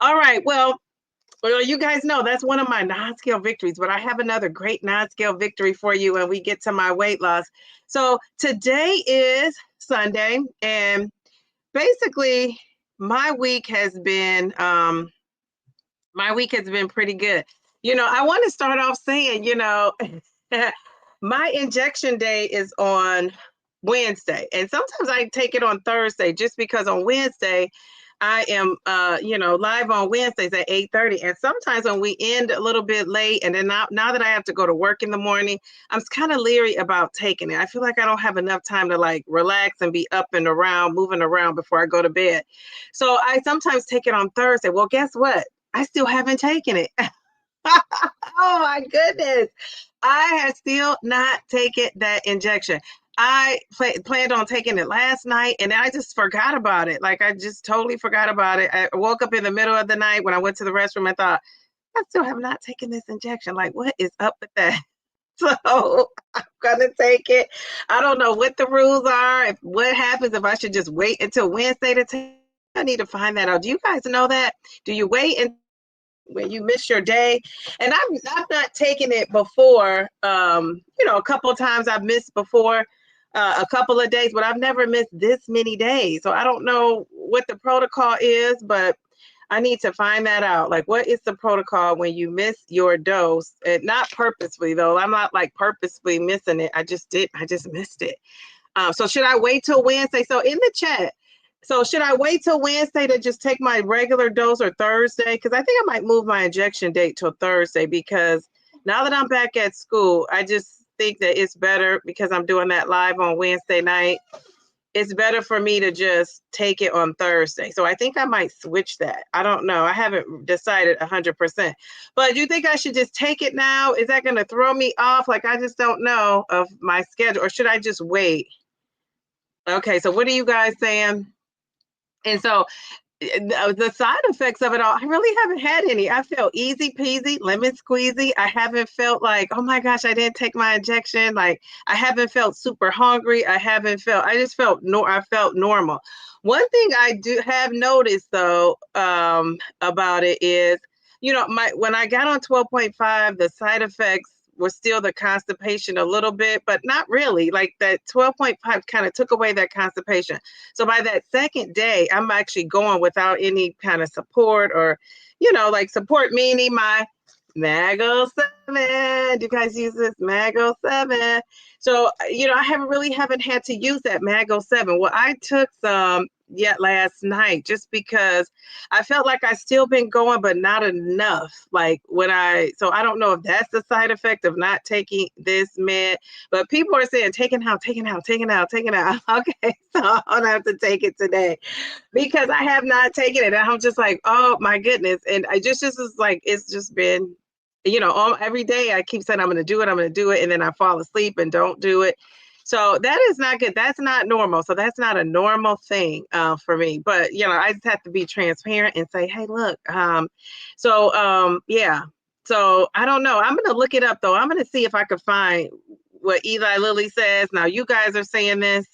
All right. Well, you guys know that's one of my non-scale victories, but I have another great non-scale victory for you when we get to my weight loss. So today is Sunday, and basically my week has been pretty good. I want to start off saying, my injection day is on Wednesday, and sometimes I take it on Thursday just because on Wednesday I am live on Wednesdays at 8:30, and sometimes when we end a little bit late, and then now that I have to go to work in the morning, I'm kind of leery about taking it. I feel like I don't have enough time to like relax and be up and around, moving around before I go to bed. So I sometimes take it on Thursday. Well, guess what? I still haven't taken it. Oh my goodness. I have still not taken that injection. I planned on taking it last night and I just forgot about it. Like I just totally forgot about it. I woke up in the middle of the night when I went to the restroom. I thought, I still have not taken this injection. Like, what is up with that? So I'm gonna take it. I don't know what the rules are. What happens if I should just wait until Wednesday to take? I need to find that out. Do you guys know that? Do you wait and when you miss your day? And I've not taken it before. A couple of times I've missed before, a couple of days, but I've never missed this many days. So I don't know what the protocol is, but I need to find that out. Like, what is the protocol when you miss your dose? And not purposely though. I'm not like purposely missing it. I just missed it. So should I wait till Wednesday? So in the chat, so should I wait till Wednesday to just take my regular dose or Thursday? Because I think I might move my injection date till Thursday because now that I'm back at school, I just think that it's better because I'm doing that live on Wednesday night. It's better for me to just take it on Thursday. So I think I might switch that. I don't know. I haven't decided 100%. But do you think I should just take it now? Is that going to throw me off? Like, I just don't know of my schedule. Or should I just wait? Okay, so what are you guys saying? And so the side effects of it all, I really haven't had any. I felt easy peasy, lemon squeezy. I haven't felt like, oh my gosh, I didn't take my injection. Like I haven't felt super hungry. I just felt I felt normal. One thing I do have noticed though about it is, when I got on 12.5, the side effects was still the constipation a little bit, but not really. Like that 12.5 kind of took away that constipation. So by that second day, I'm actually going without any kind of support or, like support meaning my Mago 7. Do you guys use this Mago 7? So, I haven't had to use that Mago 7. Well, I took some yet last night just because I felt like I still been going, but not enough. Like so I don't know if that's the side effect of not taking this med, but people are saying taking out. Okay, so I'll have to take it today because I have not taken it. And I'm just like, oh my goodness. And I just is like, it's just been, every day I keep saying I'm going to do it. And then I fall asleep and don't do it. So that is not good. That's not normal. So that's not a normal thing for me. But, I just have to be transparent and say, hey, look. Yeah. So I don't know. I'm going to look it up, though. I'm going to see if I can find what Eli Lilly says. Now, you guys are saying this.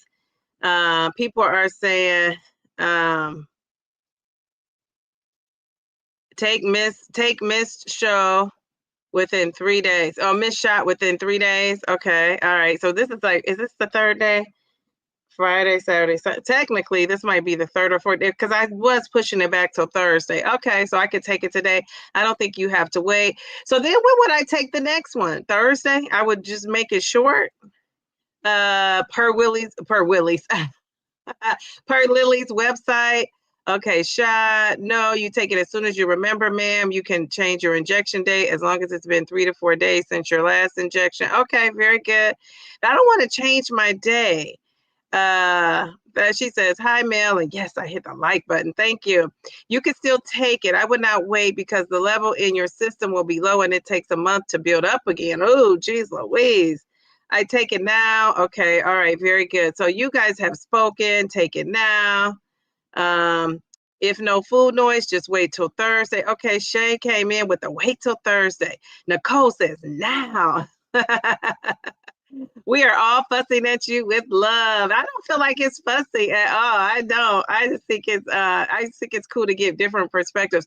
People are saying take missed show within 3 days. Oh, missed shot within 3 days. Okay. All right. So this is is this the third day? Friday, Saturday. So technically, this might be the third or fourth day because I was pushing it back till Thursday. Okay. So I could take it today. I don't think you have to wait. So then when would I take the next one? Thursday? I would just make it short. Per Lily's website. Okay, shot. No, you take it as soon as you remember, ma'am. You can change your injection date as long as it's been 3 to 4 days since your last injection. Okay, very good. I don't want to change my day. She says, hi, Mel. And yes, I hit the like button. Thank you. You can still take it. I would not wait because the level in your system will be low and it takes a month to build up again. Oh, geez Louise. I take it now. Okay. All right. Very good. So you guys have spoken. Take it now. If no food noise, just wait till Thursday. Okay. Shay came in with the wait till Thursday. Nicole says now. We are all fussing at you with love. I don't feel like it's fussy at all. I don't. I just think it's cool to get different perspectives.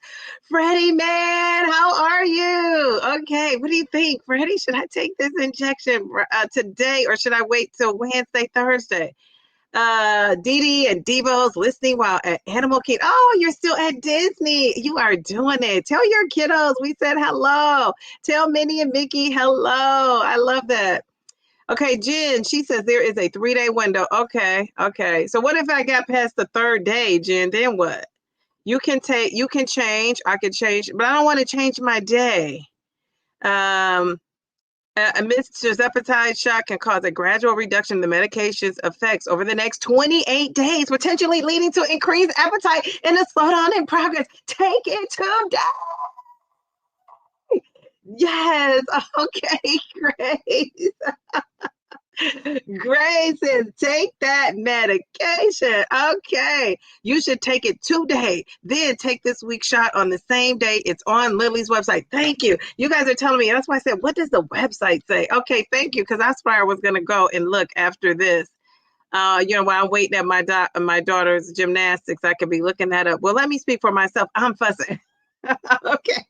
Freddie, man, how are you? Okay, what do you think, Freddie? Should I take this injection today, or should I wait till Wednesday, Thursday? Dee and Diva's listening while at Animal Kingdom. Oh, you're still at Disney. You are doing it. Tell your kiddos we said hello. Tell Minnie and Mickey hello. I love that. Okay, Jen, she says there is a 3-day window. Okay. So what if I got past the third day, Jen? Then what? You can change. I can change, but I don't want to change my day. A Mr. Zepbound shot can cause a gradual reduction in the medication's effects over the next 28 days, potentially leading to increased appetite and a slowdown in progress. Take it today. Yes. Okay, great. Grace says, take that medication. Okay. You should take it today. Then take this week's shot on the same day. It's on Lily's website. Thank you. You guys are telling me. That's why I said, what does the website say? Okay, thank you. Because that's where I was going to go and look after this. While I'm waiting at my daughter's gymnastics, I could be looking that up. Well, let me speak for myself. I'm fussing. Okay.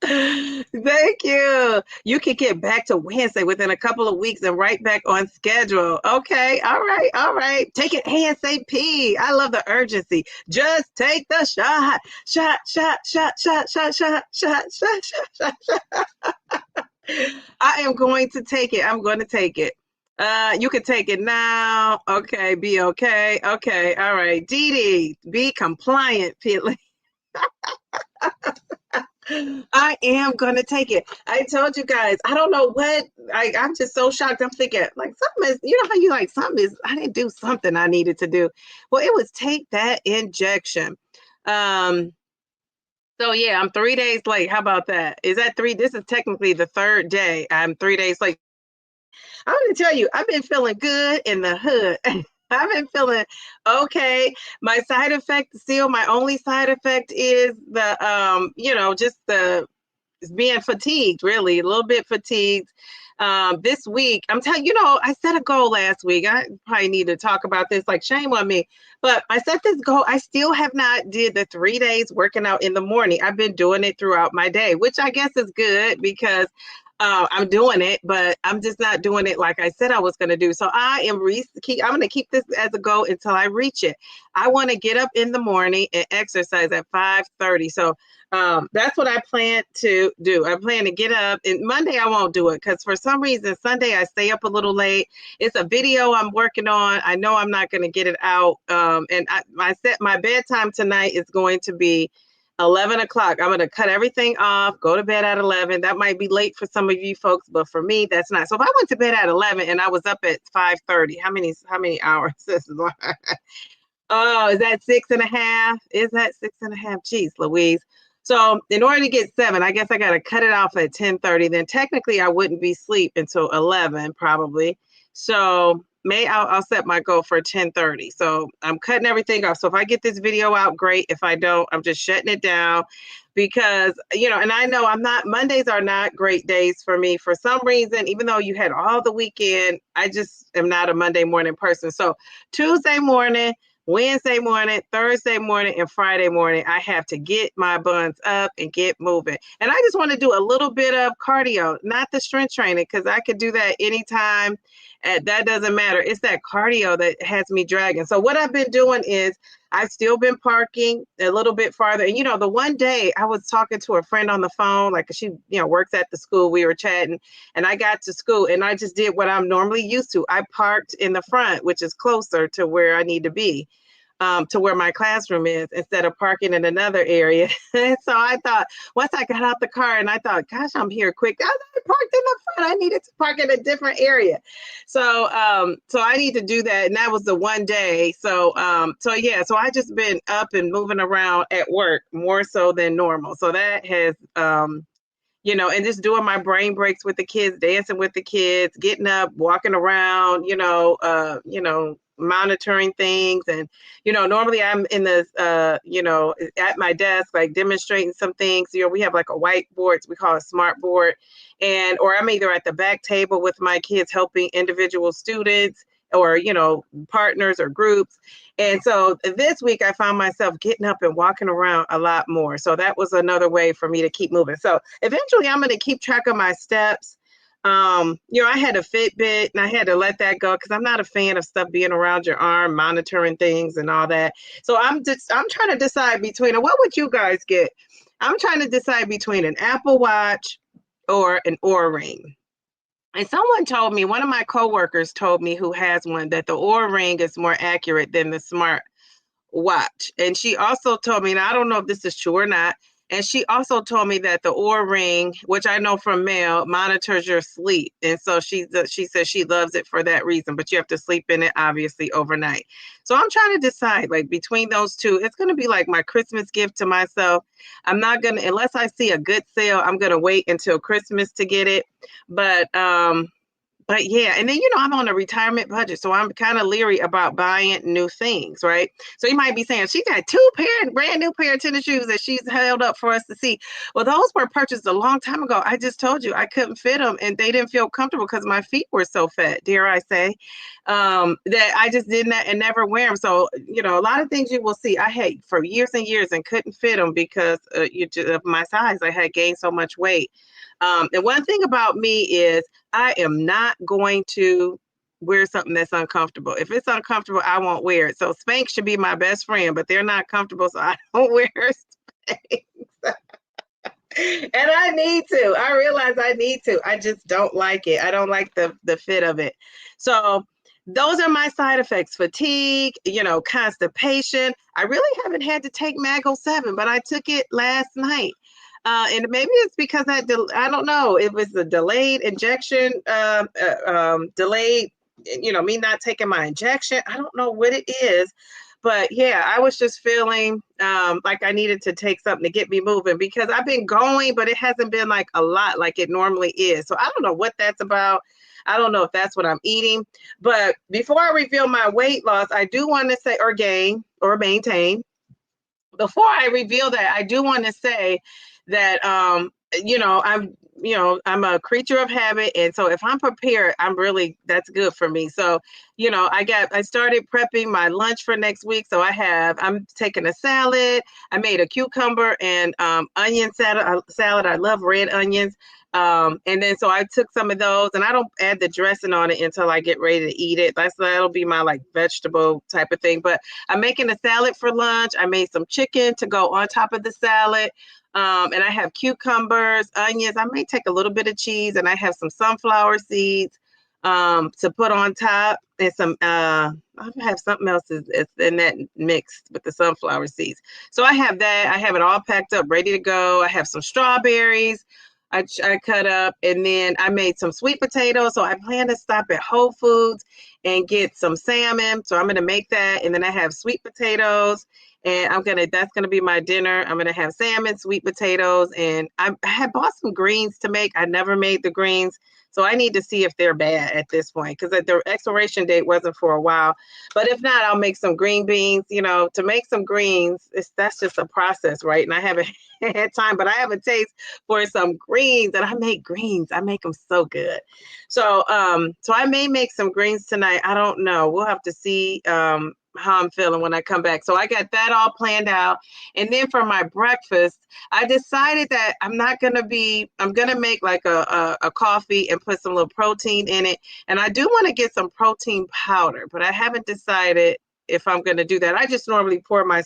Thank you. You can get back to Wednesday within a couple of weeks and right back on schedule. Okay. All right. Take it ASAP. I love the urgency. Just take the shot. Shot. I am going to take it. I'm going to take it. You can take it now. Okay. Be okay. Okay. All right. Dee, be compliant, Pitley. I am gonna take it. I told you guys. I don't know what. I'm just so shocked. I'm thinking like something is. You know how you like something is. I didn't do something I needed to do. Well, it was take that injection. So yeah, I'm 3 days late. How about that? Is that three? This is technically the third day. I'm 3 days late. I'm going to tell you, I've been feeling good in the hood. I've been feeling okay. My side effect, still, my only side effect is the, just the being fatigued, really, a little bit fatigued. This week, I'm telling you, I set a goal last week. I probably need to talk about this, like shame on me. But I set this goal. I still have not did the 3 days working out in the morning. I've been doing it throughout my day, which I guess is good because I'm doing it, but I'm just not doing it like I said I was going to do. So I'm going to keep this as a goal until I reach it. I want to get up in the morning and exercise at 5:30. So that's what I plan to do. I plan to get up, and Monday I won't do it because for some reason Sunday I stay up a little late. It's a video I'm working on. I know I'm not going to get it out. And my bedtime tonight is going to be 11 o'clock. I'm going to cut everything off, go to bed at 11. That might be late for some of you folks, but for me, that's not. So if I went to bed at 11 and I was up at 5:30, how many hours? Oh, is that 6.5? Is that 6.5? Jeez, Louise. So in order to get 7, I guess I got to cut it off at 10:30. Then technically I wouldn't be asleep until 11 probably. So I'll set my goal for 10:30. So I'm cutting everything off. So if I get this video out, great. If I don't, I'm just shutting it down because, and I know Mondays are not great days for me for some reason, even though you had all the weekend, I just am not a Monday morning person. So Tuesday morning, Wednesday morning, Thursday morning, and Friday morning, I have to get my buns up and get moving. And I just want to do a little bit of cardio, not the strength training, because I could do that anytime. That doesn't matter. It's that cardio that has me dragging. So what I've been doing is I've still been parking a little bit farther. And, the one day I was talking to a friend on the phone, like she, works at the school. We were chatting and I got to school and I just did what I'm normally used to. I parked in the front, which is closer to where I need to be. To where my classroom is instead of parking in another area. So I thought, once I got out the car and I thought, gosh, I'm here quick. I parked in the front. I needed to park in a different area. So I need to do that. And that was the one day. So I just been up and moving around at work more so than normal. So that has, and just doing my brain breaks with the kids, dancing with the kids, getting up, walking around, monitoring things. And, normally I'm in the, at my desk, like demonstrating some things. We have like a whiteboard, we call it smart board. Or I'm either at the back table with my kids helping individual students or, partners or groups. And so this week I found myself getting up and walking around a lot more. So that was another way for me to keep moving. So eventually I'm going to keep track of my steps. I had a Fitbit and I had to let that go because I'm not a fan of stuff being around your arm, monitoring things and all that. So I'm trying to decide between, and what would you guys get? I'm trying to decide between an Apple Watch or an Oura Ring. And someone told me, one of my coworkers told me who has one, that the Oura Ring is more accurate than the smart watch. And she also told me, and I don't know if this is true or not, and she also told me that the Oura Ring, which I know from Mel, monitors your sleep. And so she says she loves it for that reason, but you have to sleep in it obviously overnight. So I'm trying to decide, like, between those two. It's going to be like my Christmas gift to myself. I'm not going to, unless I see a good sale, I'm going to wait until Christmas to get it. But yeah, and then, I'm on a retirement budget, so I'm kind of leery about buying new things, right? So you might be saying, she got brand new pair of tennis shoes that she's held up for us to see. Well, those were purchased a long time ago. I just told you I couldn't fit them, and they didn't feel comfortable because my feet were so fat, dare I say, that I just did not and never wear them. So, a lot of things you will see I had for years and years and couldn't fit them because of my size. I had gained so much weight. And one thing about me is I am not going to wear something that's uncomfortable. If it's uncomfortable, I won't wear it. So Spanx should be my best friend, but they're not comfortable, so I don't wear Spanx. And I need to. I realize I need to. I just don't like it. I don't like the fit of it. So those are my side effects: fatigue, constipation. I really haven't had to take Mago 7, but I took it last night. And maybe it's because I don't know. It was a delayed injection, delayed, me not taking my injection. I don't know what it is. But yeah, I was just feeling like I needed to take something to get me moving because I've been going, but it hasn't been like a lot like it normally is. So I don't know what that's about. I don't know if that's what I'm eating. But before I reveal my weight loss, I do want to say, or gain or maintain. Before I reveal that, I do want to say that I'm a creature of habit, and so if I'm prepared, that's good for me. So I started prepping my lunch for next week. So I'm taking a salad. I made a cucumber and onion salad. I love red onions. And then so I took some of those, and I don't add the dressing on it until I get ready to eat it. That'll be my like vegetable type of thing. But I'm making a salad for lunch. I made some chicken to go on top of the salad. And I have cucumbers, onions. I may take a little bit of cheese, and I have some sunflower seeds to put on top, and some I have something else is in that mixed with the sunflower seeds. So I have that. I have it all packed up, ready to go. I have some strawberries I cut up, and then I made some sweet potatoes. So I plan to stop at Whole Foods and get some salmon. So I'm going to make that, and then I have sweet potatoes. And that's gonna be my dinner. I'm gonna have salmon, sweet potatoes, and I had bought some greens to make. I never made the greens, so I need to see if they're bad at this point because the expiration date wasn't for a while. But if not, I'll make some green beans. To make some greens, that's just a process, right? And I haven't had time, but I have a taste for some greens, and I make greens. I make them so good. So I may make some greens tonight. I don't know. We'll have to see. How I'm feeling when I come back. So I got that all planned out. And then for my breakfast, I decided that I'm going to make like a coffee and put some little protein in it. And I do want to get some protein powder, but I haven't decided if I'm going to do that. I just normally pour my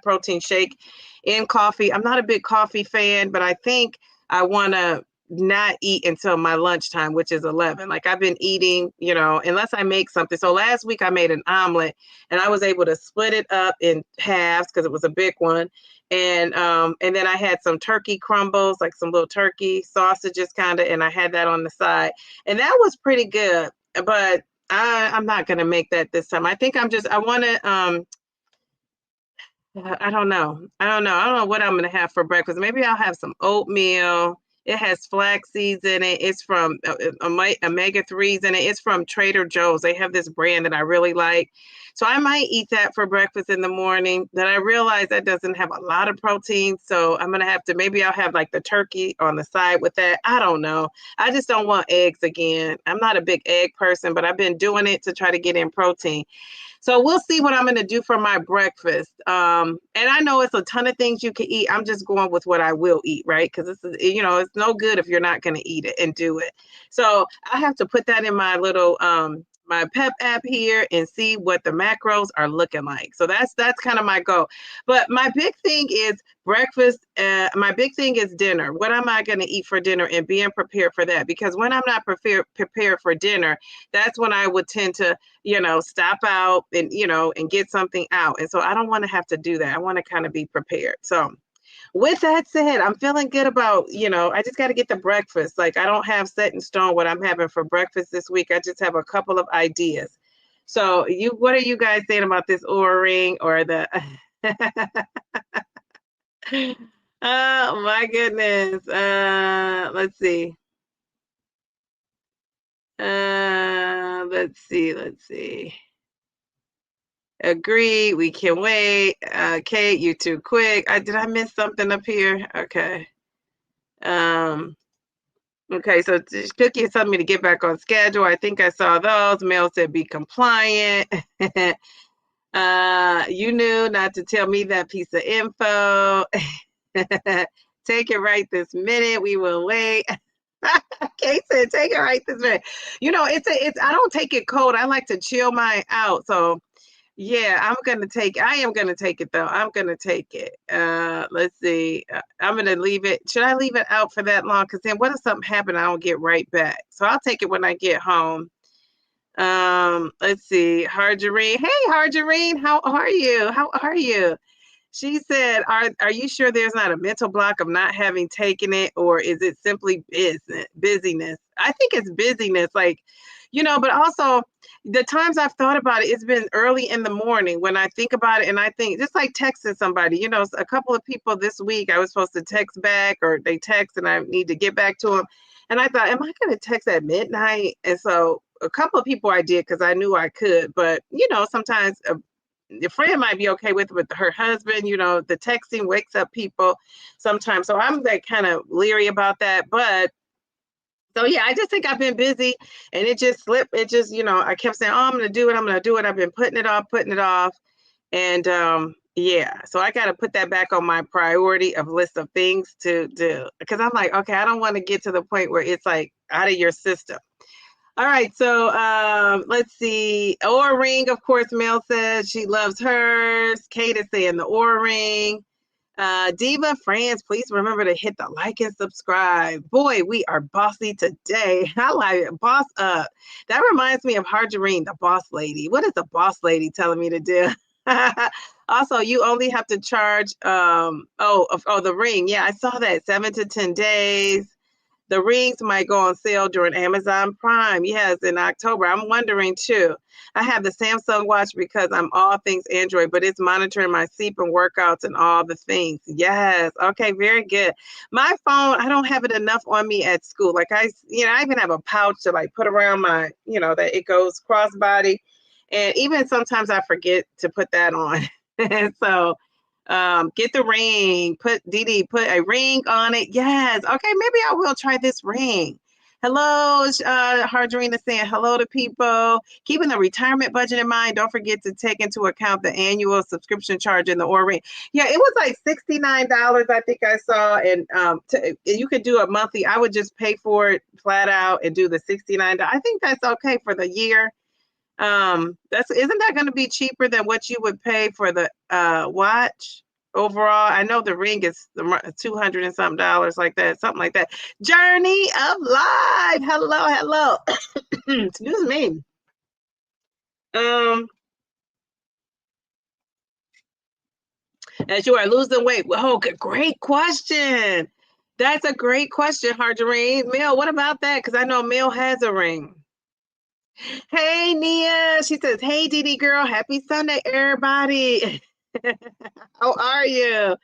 protein shake in coffee. I'm not a big coffee fan, but I think I want to not eat until my lunchtime, which is 11. Like I've been eating, unless I make something. So last week I made an omelet, and I was able to split it up in halves because it was a big one. And then I had some turkey crumbles, like some little turkey sausages kind of, and I had that on the side. And that was pretty good, but I'm not going to make that this time. I think I want to, I don't know. I don't know what I'm going to have for breakfast. Maybe I'll have some oatmeal It has flax seeds in it. It's from omega-3s in it. It's from Trader Joe's. They have this brand that I really like. So I might eat that for breakfast in the morning. Then I realize that doesn't have a lot of protein. So I'm going to have to, maybe I'll have like the turkey on the side with that. I don't know. I just don't want eggs again. I'm not a big egg person, but I've been doing it to try to get in protein. So we'll see what I'm going to do for my breakfast. And I know it's a ton of things you can eat. I'm just going with what I will eat, right? Because this is, it's no good if you're not going to eat it and do it. So I have to put that in my little my Pep app here and see what the macros are looking like. So that's kind of my goal. But my big thing is breakfast. My big thing is dinner. What am I going to eat for dinner and being prepared for that? Because when I'm not prepared for dinner, that's when I would tend to, stop out and, and get something out. And so I don't want to have to do that. I want to kind of be prepared. So with that said, I'm feeling good about, I just got to get the breakfast. Like I don't have set in stone what I'm having for breakfast this week. I just have a couple of ideas. So what are you guys saying about this Oura ring or the, oh my goodness. Let's see. Let's see. Agree. We can wait. Kate, you too quick. Did I miss something up here? Okay. Okay, so Cookie told me to get back on schedule. I think I saw those. Mel said be compliant. You knew not to tell me that piece of info. Take it right this minute. We will wait. Kate said, take it right this minute. I don't take it cold. I like to chill mine out. So yeah, I am gonna take it though. I'm gonna take it. Let's see. I'm gonna leave it. Should I leave it out for that long? Because then what if something happened? I don't get right back. So I'll take it when I get home. Let's see. Harjareen. Hey Harjareen, how are you? How are you? She said, are you sure there's not a mental block of not having taken it, or is it simply busyness? I think it's busyness, like, but also the times I've thought about it, it's been early in the morning when I think about it, and I think just like texting somebody, a couple of people this week I was supposed to text back, or they text and I need to get back to them. And I thought, am I going to text at midnight? And so a couple of people I did because I knew I could, but sometimes your friend might be okay with her husband, the texting wakes up people sometimes. So I'm like kind of leery about that. But so yeah, I just think I've been busy and it just slipped. It just, I kept saying, oh, I'm going to do it. I'm going to do it. I've been putting it off. And yeah, so I got to put that back on my priority of list of things to do, because I'm like, okay, I don't want to get to the point where it's like out of your system. All right, so let's see. Oura ring, of course, Mel says she loves hers. Kate is saying the Oura ring. Diva, friends, please remember to hit the like and subscribe. Boy, we are bossy today. I like it. Boss up. That reminds me of Harjareen, the boss lady. What is the boss lady telling me to do? Also, you only have to charge, the ring. Yeah, I saw that, 7 to 10 days. The rings might go on sale during Amazon Prime. Yes, in October. I'm wondering too. I have the Samsung watch because I'm all things Android, but it's monitoring my sleep and workouts and all the things. Yes. Okay, very good. My phone, I don't have it enough on me at school. Like I even have a pouch to like put around my, that it goes crossbody. And even sometimes I forget to put that on. And so get the ring. Put a ring on it. Yes. Okay, maybe I will try this ring. Hello, Hardrina saying hello to people. Keeping the retirement budget in mind. Don't forget to take into account the annual subscription charge in the Oura ring. Yeah, it was like $69, I think I saw. And you could do a monthly. I would just pay for it flat out and do the $69. I think that's okay for the year. Isn't that going to be cheaper than what you would pay for the watch overall? I know the ring is $200 and something like that, something like that. Journey of Life. Hello. Excuse me. As you are losing weight. Oh, great question. That's a great question, Harjareen. Mel, what about that? Because I know Mel has a ring. Hey, Nia. She says, hey, Dee girl. Happy Sunday, everybody. How are you?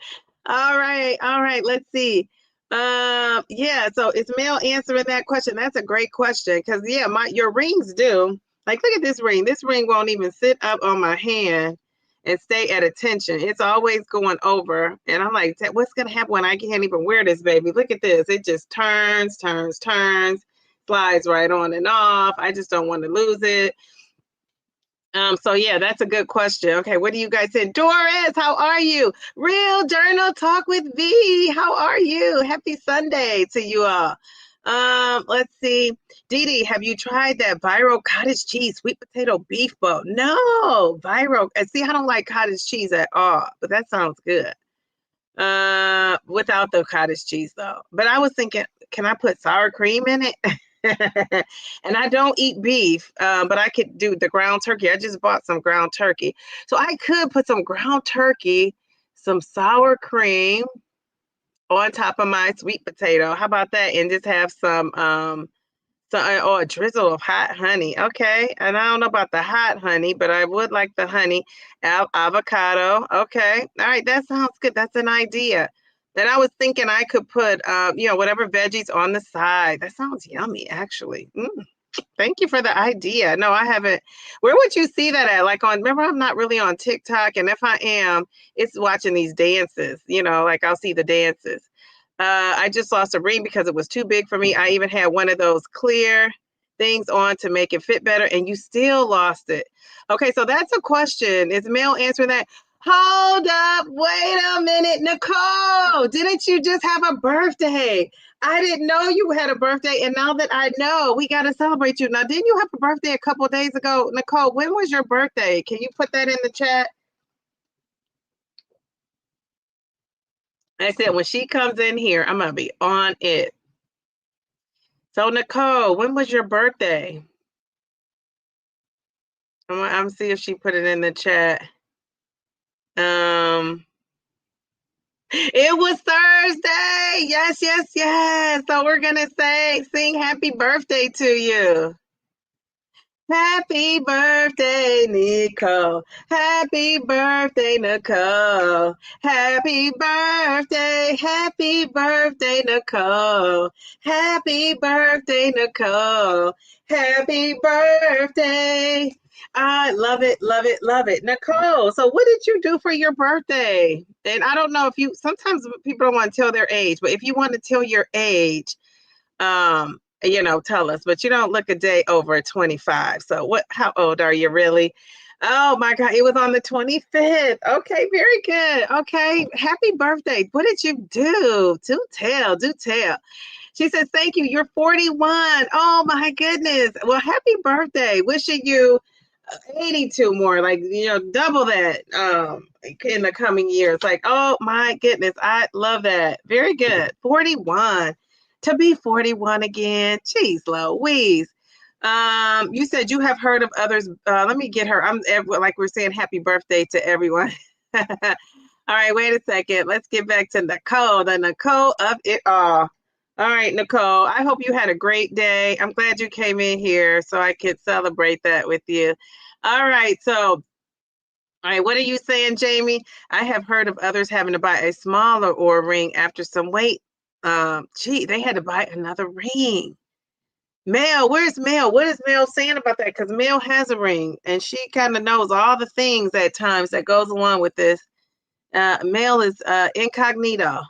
All right. Let's see. Yeah, so is Mel answering that question? That's a great question because yeah, your rings do. Like, look at this ring. This ring won't even sit up on my hand and stay at attention. It's always going over. And I'm like, what's gonna happen when I can't even wear this, baby? Look at this. It just turns, turns, turns, slides right on and off. I just don't want to lose it. So yeah, that's a good question. Okay, what do you guys say? Doris, how are you? Real Journal Talk with V. How are you? Happy Sunday to you all. Let's see. Dee Dee, have you tried that viral cottage cheese sweet potato beef bowl? No, viral. And see, I don't like cottage cheese at all, but that sounds good. Without the cottage cheese though. But I was thinking, can I put sour cream in it? And I don't eat beef, but I could do the ground turkey. I just bought some ground turkey. So I could put some ground turkey, some sour cream on top of my sweet potato. How about that? And just have some or a drizzle of hot honey. Okay. And I don't know about the hot honey, but I would like the honey. Avocado. Okay. All right. That sounds good. That's an idea. Then I was thinking I could put, whatever veggies on the side. That sounds yummy, actually. Thank you for the idea. No, I haven't. Where would you see that at? Like remember, I'm not really on TikTok. And if I am, it's watching these dances, like I'll see the dances. I just lost a ring because it was too big for me. I even had one of those clear things on to make it fit better, and you still lost it. Okay, so that's a question. Is Mel answering that? Hold up, wait a minute, Nicole. Didn't you just have a birthday? I didn't know you had a birthday, and now that I know, we got to celebrate you. Now, didn't you have a birthday a couple of days ago? Nicole, when was your birthday? Can you put that in the chat? I said, when she comes in here, I'm going to be on it. So, Nicole, when was your birthday? I'm see if she put it in the chat. It was Thursday. Yes, yes, yes. So we're gonna sing happy birthday to you. Happy birthday, Nicole. Happy birthday, Nicole. Happy birthday, Nicole. Happy birthday, Nicole. Happy birthday. I love it, love it, love it. Nicole, so what did you do for your birthday? And I don't know if sometimes people don't want to tell their age, but if you want to tell your age, tell us, but you don't look a day over 25. So how old are you really? Oh my God, it was on the 25th. Okay, very good. Okay, happy birthday. What did you do? Do tell, do tell. She says, thank you. You're 41. Oh my goodness. Well, happy birthday. Wishing you 82 more, like, double that in the coming years. Like, oh my goodness, I love that. Very good. 41. To be 41 again. Jeez Louise. You said you have heard of others. Let me get her. Like we're saying happy birthday to everyone. All right, wait a second. Let's get back to Nicole, the Nicole of it all. All right, Nicole, I hope you had a great day. I'm glad you came in here so I could celebrate that with you. All right, all right, what are you saying, Jamie? I have heard of others having to buy a smaller Oura ring after some weight. They had to buy another ring. Mel, where's Mel? What is Mel saying about that? Because Mel has a ring, and she kind of knows all the things at times that goes along with this. Mel is incognito.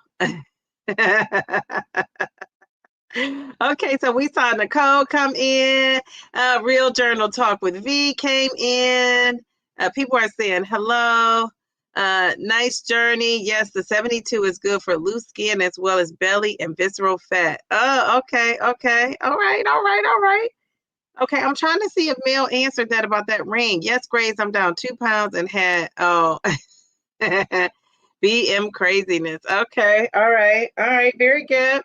Okay, so we saw Nicole come in. Real Journal Talk with V came in. People are saying hello. Nice journey. Yes, the 72 is good for loose skin as well as belly and visceral fat. Oh, okay, okay. All right, all right, all right. Okay, I'm trying to see if Mel answered that about that ring. Yes, Grace, I'm down 2 pounds and had, BM craziness. Okay, all right, very good.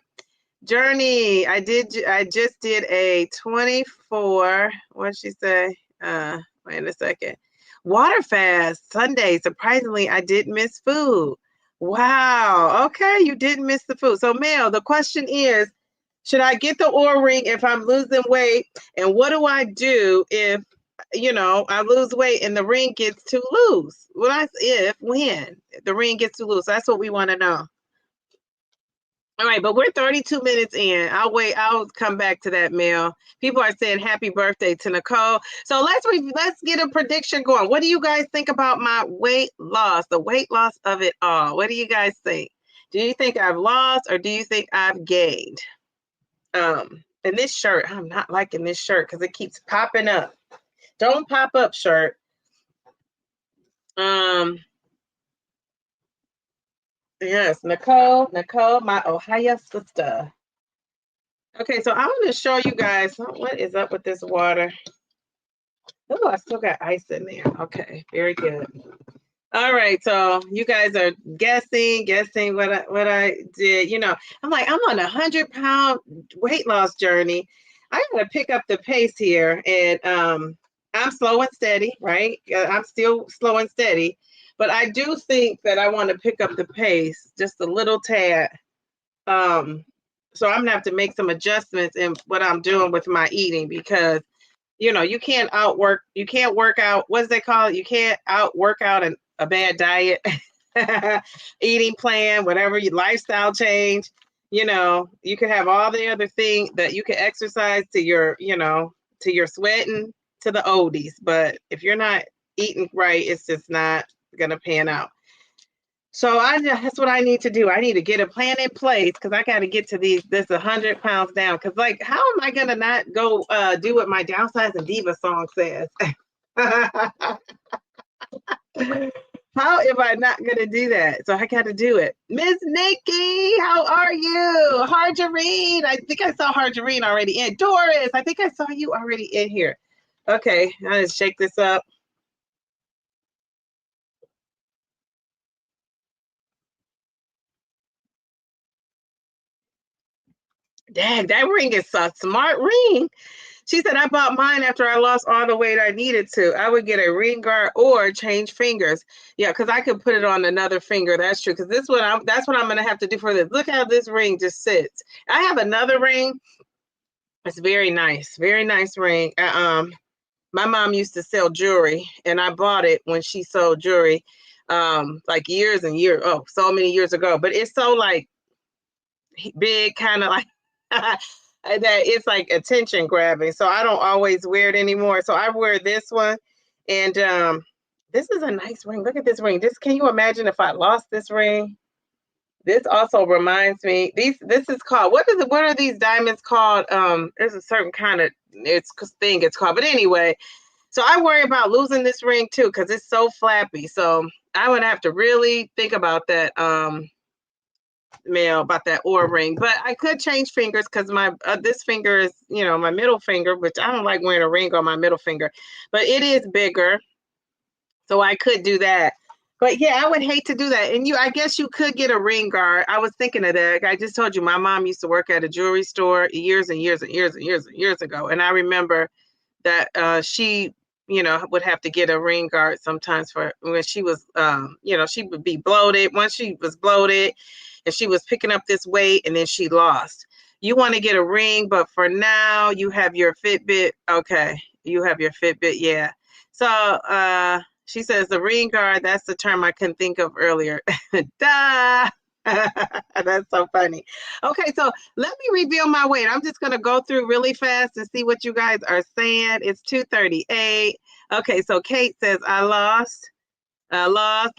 Journey, I just did a 24, what'd she say? Wait a second. Water fast Sunday. Surprisingly, I didn't miss food. Wow. Okay, you didn't miss the food. So Mel, the question is, should I get the Oura ring if I'm losing weight? And what do I do if I lose weight and the ring gets too loose? When the ring gets too loose. That's what we want to know. All right, but we're 32 minutes in. I'll wait. I'll come back to that, Mel. People are saying happy birthday to Nicole. So let's get a prediction going. What do you guys think about my weight loss, the weight loss of it all? What do you guys think? Do you think I've lost or do you think I've gained? And this shirt, I'm not liking this shirt because it keeps popping up. Don't pop up, shirt. Yes, Nicole, my Ohio sister. Okay, so I'm going to show you guys what is up with this water. Oh, I still got ice in there. Okay, very good. All right, so you guys are guessing what I did. You know, I'm like, I'm on a 100-pound weight loss journey. I gotta pick up the pace here, and I'm slow and steady, right? I'm still slow and steady, but I do think that I want to pick up the pace just a little tad. So I'm gonna have to make some adjustments in what I'm doing with my eating because you know you can't work out. What's they call it? You can't work out a bad diet, eating plan, whatever your lifestyle change. You know, you could have all the other thing that you can exercise to your, you know, to your sweating to the oldies, but if you're not eating right, it's just not gonna pan out. So that's what I need to do. I need to get a plan in place because I got to get to this 100 pounds down. Because like, how am I gonna not go do what my Downsizing Diva song says? How am I not gonna do that? So I got to do it. Miss Nikki, how are you? Harjarine, I think I saw Harjarine already in. Doris, I think I saw you already in here. Okay, I just shake this up. Dang, that ring is a smart ring. She said, I bought mine after I lost all the weight I needed to. I would get a ring guard or change fingers. Yeah, because I could put it on another finger. That's true. Because that's what I'm going to have to do for this. Look how this ring just sits. I have another ring. It's very nice. Very nice ring. My mom used to sell jewelry, and I bought it when she sold jewelry, like years and years. Oh, so many years ago. But it's so like big, kind of like that it's like attention grabbing. So I don't always wear it anymore. So I wear this one, and this is a nice ring. Look at this ring. This, can you imagine if I lost this ring? This also reminds me. This is called, what is it? What are these diamonds called? There's a certain kind of thing it's called. But anyway, so I worry about losing this ring too because it's so flappy. So I would have to really think about that. Mail about that Oura ring, but I could change fingers because my this finger is, you know, my middle finger, which I don't like wearing a ring on my middle finger, but it is bigger, so I could do that. But yeah, I would hate to do that. And I guess you could get a ring guard. I was thinking of that. I just told you my mom used to work at a jewelry store years and years and years and years and years ago, and I remember that she, you know, would have to get a ring guard sometimes for when she was, you know, she would be bloated. Once she was bloated and she was picking up this weight and then she lost. You want to get a ring, but for now you have your Fitbit. Okay, you have your Fitbit. Yeah. So she says the ring guard, that's the term I couldn't think of earlier. Duh. That's so funny. Okay, so let me reveal my weight. I'm just going to go through really fast and see what you guys are saying. It's 2:38. Okay, so Kate says, I lost. Lost.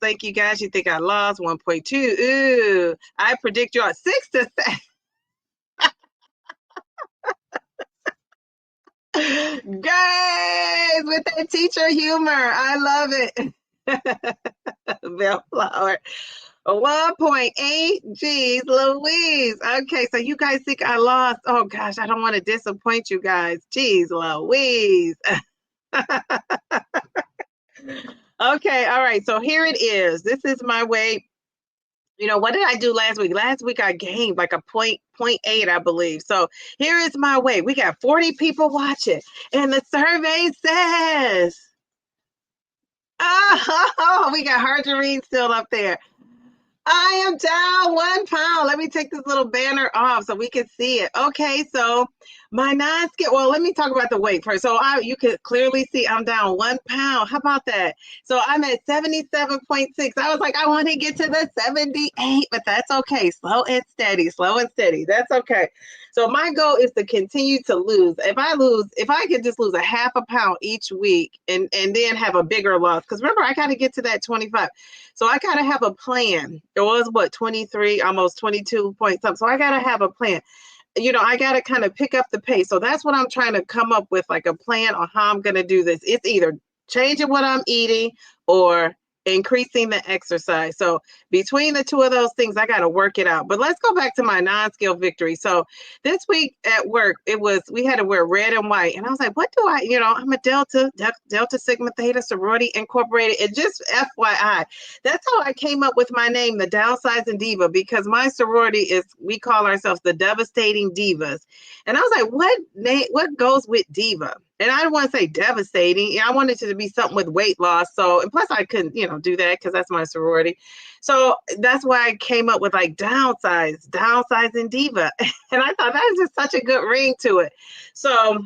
Thank you guys. You think I lost 1.2. Ooh, I predict you're 6 to 7. Guys, with that teacher humor. I love it. Bellflower. 1.8. Geez, Louise. Okay, so you guys think I lost. Oh gosh, I don't want to disappoint you guys. Geez, Louise. Okay, all right. So here it is. This is my weight. You know, what did I do last week? Last week I gained like a point eight, I believe. So here is my weight. We got 40 people watching, and the survey says, oh, we got Harjarine still up there. I am down 1 pound. Let me take this little banner off so we can see it. Okay, so My non-scale, well, let me talk about the weight first. So you could clearly see I'm down 1 pound. How about that? So I'm at 77.6. I was like, I want to get to the 78, but that's okay. Slow and steady, slow and steady. That's okay. So my goal is to continue to lose. If I could just lose a half a pound each week and then have a bigger loss, because remember, I got to get to that 25. So I got to have a plan. It was what, 23, almost 22 point something. So I got to have a plan. I got to kind of pick up the pace. So that's what I'm trying to come up with, like a plan on how I'm going to do this. It's either changing what I'm eating or increasing the exercise. So between the two of those things, I got to work it out. But let's go back to my non-scale victory. So this week at work, we had to wear red and white. And I was like, what do I'm a Delta Sigma Theta Sorority Incorporated. And just FYI, that's how I came up with my name, the Downsizing Diva, because my sorority we call ourselves the Devastating Divas. And I was like, what goes with diva? And I don't want to say devastating. I wanted it to be something with weight loss. So, and plus I couldn't, do that because that's my sorority. So that's why I came up with like downsizing diva. And I thought that was just such a good ring to it. So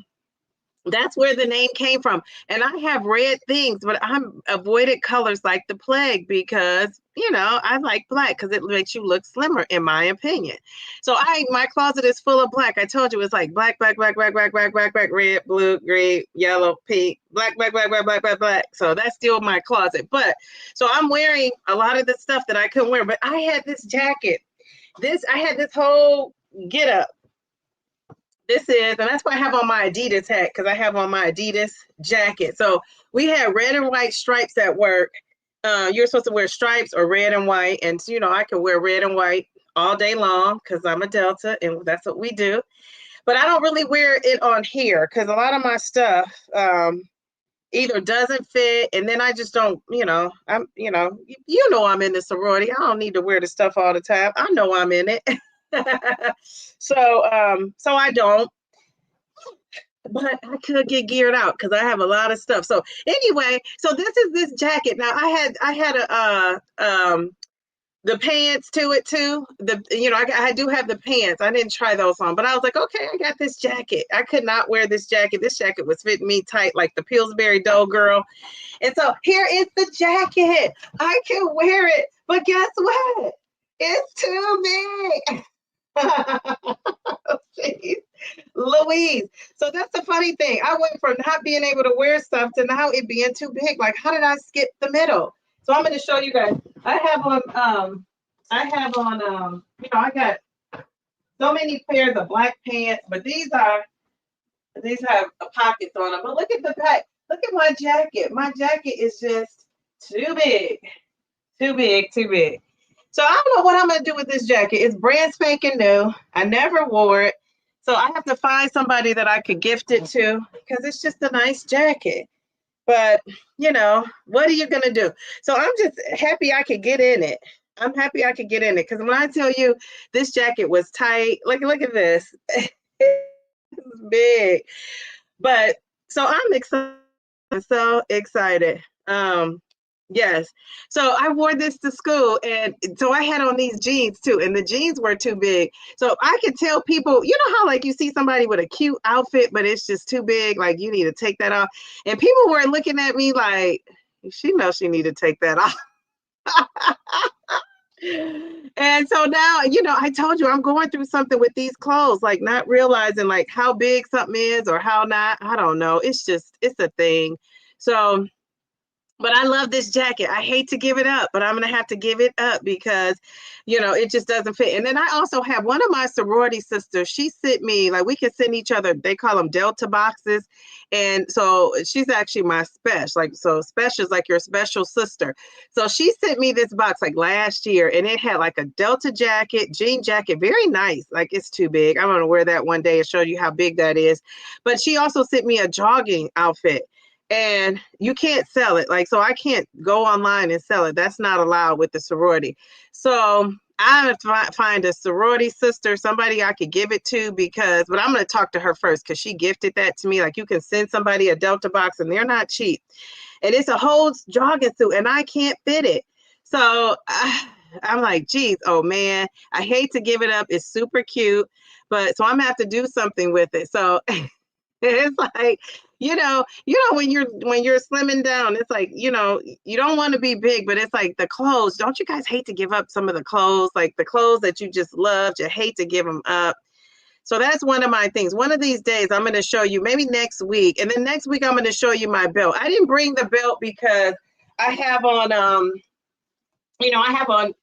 that's where the name came from. And I have red things, but I'm avoided colors like the plague because, I like black because it makes you look slimmer, in my opinion. So my closet is full of black. I told you it's like black, black, black, black, black, black, black, black, red, blue, green, yellow, pink, black, black, black, black, black, black, black. So that's still my closet. But so I'm wearing a lot of the stuff that I couldn't wear. But I had this jacket. I had this whole get up. And that's why I have on my Adidas hat, because I have on my Adidas jacket. So we had red and white stripes at work. You're supposed to wear stripes or red and white. And, I can wear red and white all day long because I'm a Delta and that's what we do. But I don't really wear it on here because a lot of my stuff either doesn't fit. And then I just don't, I'm in the sorority. I don't need to wear the stuff all the time. I know I'm in it. So I don't, but I could get geared out because I have a lot of stuff. So anyway, so this is this jacket. Now I had the pants to it too. I do have the pants. I didn't try those on, but I was like, okay, I got this jacket. I could not wear this jacket. This jacket was fitting me tight like the Pillsbury Dough girl. And so here is the jacket. I can wear it, but guess what? It's too big. Jeez. Louise. So that's the funny thing. I went from not being able to wear stuff to now it being too big. Like, how did I skip the middle? So I'm going to show you guys. I got so many pairs of black pants, but these have pockets on them. But look at the back. Look at my jacket. My jacket is just too big. Too big, too big. So I don't know what I'm going to do with this jacket. It's brand spanking new. I never wore it. So I have to find somebody that I could gift it to because it's just a nice jacket. But, what are you going to do? So I'm just happy I could get in it. I'm happy I could get in it because when I tell you this jacket was tight, look at this. It's big. But so I'm excited. So excited. Yes. So I wore this to school and so I had on these jeans too and the jeans were too big. So I could tell people, how like you see somebody with a cute outfit, but it's just too big. Like you need to take that off. And people were looking at me like, she knows she need to take that off. And so now, I told you I'm going through something with these clothes, like not realizing like how big something is or how not. I don't know. It's a thing. So but I love this jacket. I hate to give it up, but I'm going to have to give it up because, it just doesn't fit. And then I also have one of my sorority sisters. She sent me, like we can send each other, they call them Delta boxes. And so she's actually my special, so special is like your special sister. So she sent me this box like last year and it had like a Delta jacket, jean jacket, very nice. Like it's too big. I'm going to wear that one day and show you how big that is. But she also sent me a jogging outfit. And you can't sell it. So I can't go online and sell it. That's not allowed with the sorority. So I have to find a sorority sister, somebody I could give it to but I'm going to talk to her first because she gifted that to me. Like you can send somebody a Delta box and they're not cheap. And it's a whole jogging suit and I can't fit it. So I'm like, geez, oh man, I hate to give it up. It's super cute. but so I'm gonna have to do something with it. So it's like, when you're slimming down, it's like, you don't want to be big, but it's like the clothes. Don't you guys hate to give up some of the clothes, like the clothes that you just loved? You hate to give them up. So that's one of my things. One of these days, I'm going to show you, maybe next week, and then next week I'm going to show you my belt. I didn't bring the belt because I have on, I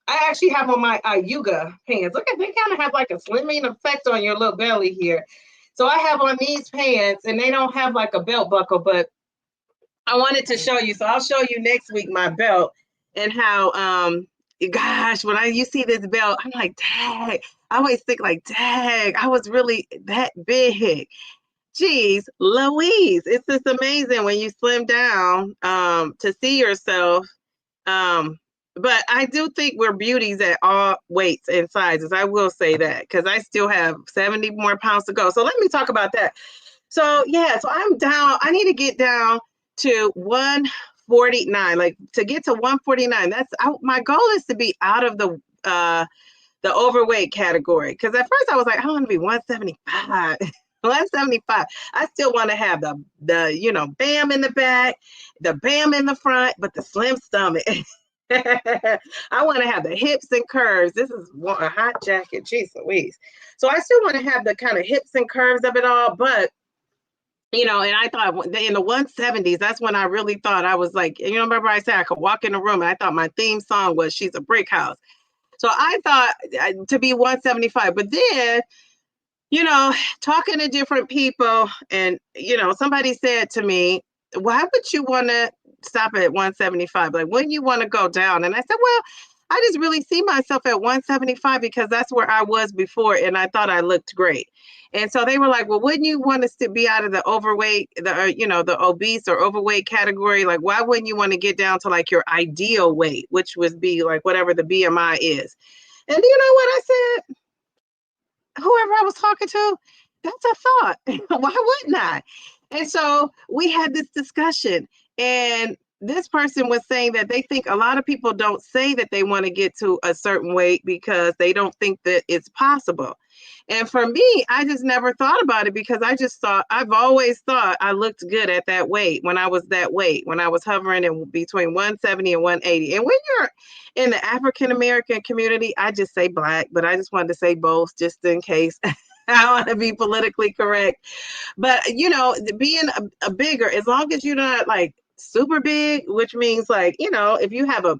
actually have on my yoga pants. Look at, they kind of have like a slimming effect on your little belly here. So I have on these pants, and they don't have like a belt buckle, but I wanted to show you. So I'll show you next week my belt and how, gosh, when you see this belt, I'm like, dang. I always think like, dang, I was really that big. Geez, Louise, it's just amazing when you slim down to see yourself. But I do think we're beauties at all weights and sizes. I will say that because I still have 70 more pounds to go. So let me talk about that. So yeah, so I'm down. I need to get down to 149. Like to get to 149. My goal is to be out of the overweight category. Because at first I was like, I want to be 175. 175. I still want to have the bam in the back, the bam in the front, but the slim stomach. I want to have the hips and curves. This is a hot jacket. Jeez Louise. So I still want to have the kind of hips and curves of it all. But, and I thought in the 170s, that's when I really thought I was like, remember I said I could walk in the room and I thought my theme song was She's a Brick House. So I thought to be 175. But then, talking to different people and, somebody said to me, why would you want to stop at 175? Like, wouldn't you want to go down? And I said, well, I just really see myself at 175 because that's where I was before. And I thought I looked great. And so they were like, well, wouldn't you want us to be out of the overweight, the obese or overweight category? Like, why wouldn't you want to get down to like your ideal weight, which would be like whatever the BMI is? And you know what I said? Whoever I was talking to, that's a thought. Why wouldn't I? And so we had this discussion, and this person was saying that they think a lot of people don't say that they want to get to a certain weight because they don't think that it's possible. And for me, I just never thought about it because I've always thought I looked good at that weight when I was that weight, when I was hovering in between 170 and 180. And when you're in the African American community, I just say Black, but I just wanted to say both just in case. I want to be politically correct. But, being a bigger, as long as you're not like super big, which means like, if you have a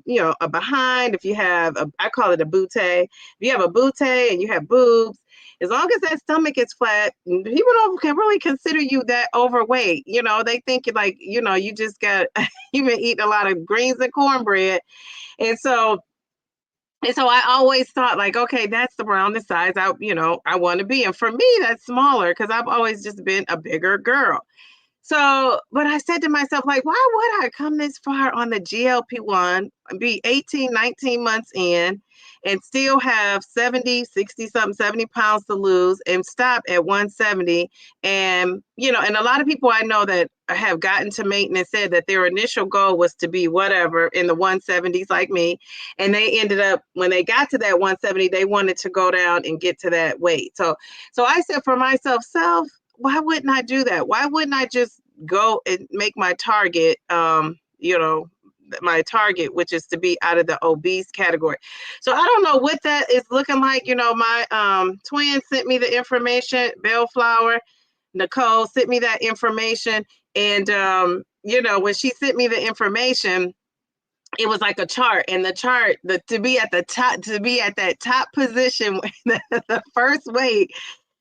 behind, if you have I call it a butte, if you have a butte and you have boobs, as long as that stomach is flat, people can really consider you that overweight. They think like, you just got, you've been eating a lot of greens and cornbread. And so I always thought like, okay, that's around the size I want to be. And for me, that's smaller because I've always just been a bigger girl. So, but I said to myself, like, why would I come this far on the GLP-1, be 18, 19 months in, and still have 70, 60 something, 70 pounds to lose and stop at 170? And, and a lot of people I know that have gotten to maintenance said that their initial goal was to be whatever in the 170s like me. And they ended up, when they got to that 170, they wanted to go down and get to that weight. So I said for myself, why wouldn't I do that? Why wouldn't I just go and make my target, which is to be out of the obese category? So I don't know what that is looking like. My twin sent me the information, Bellflower, Nicole sent me that information. And, when she sent me the information, it was like a chart, and the chart, to be at that top position, the first weight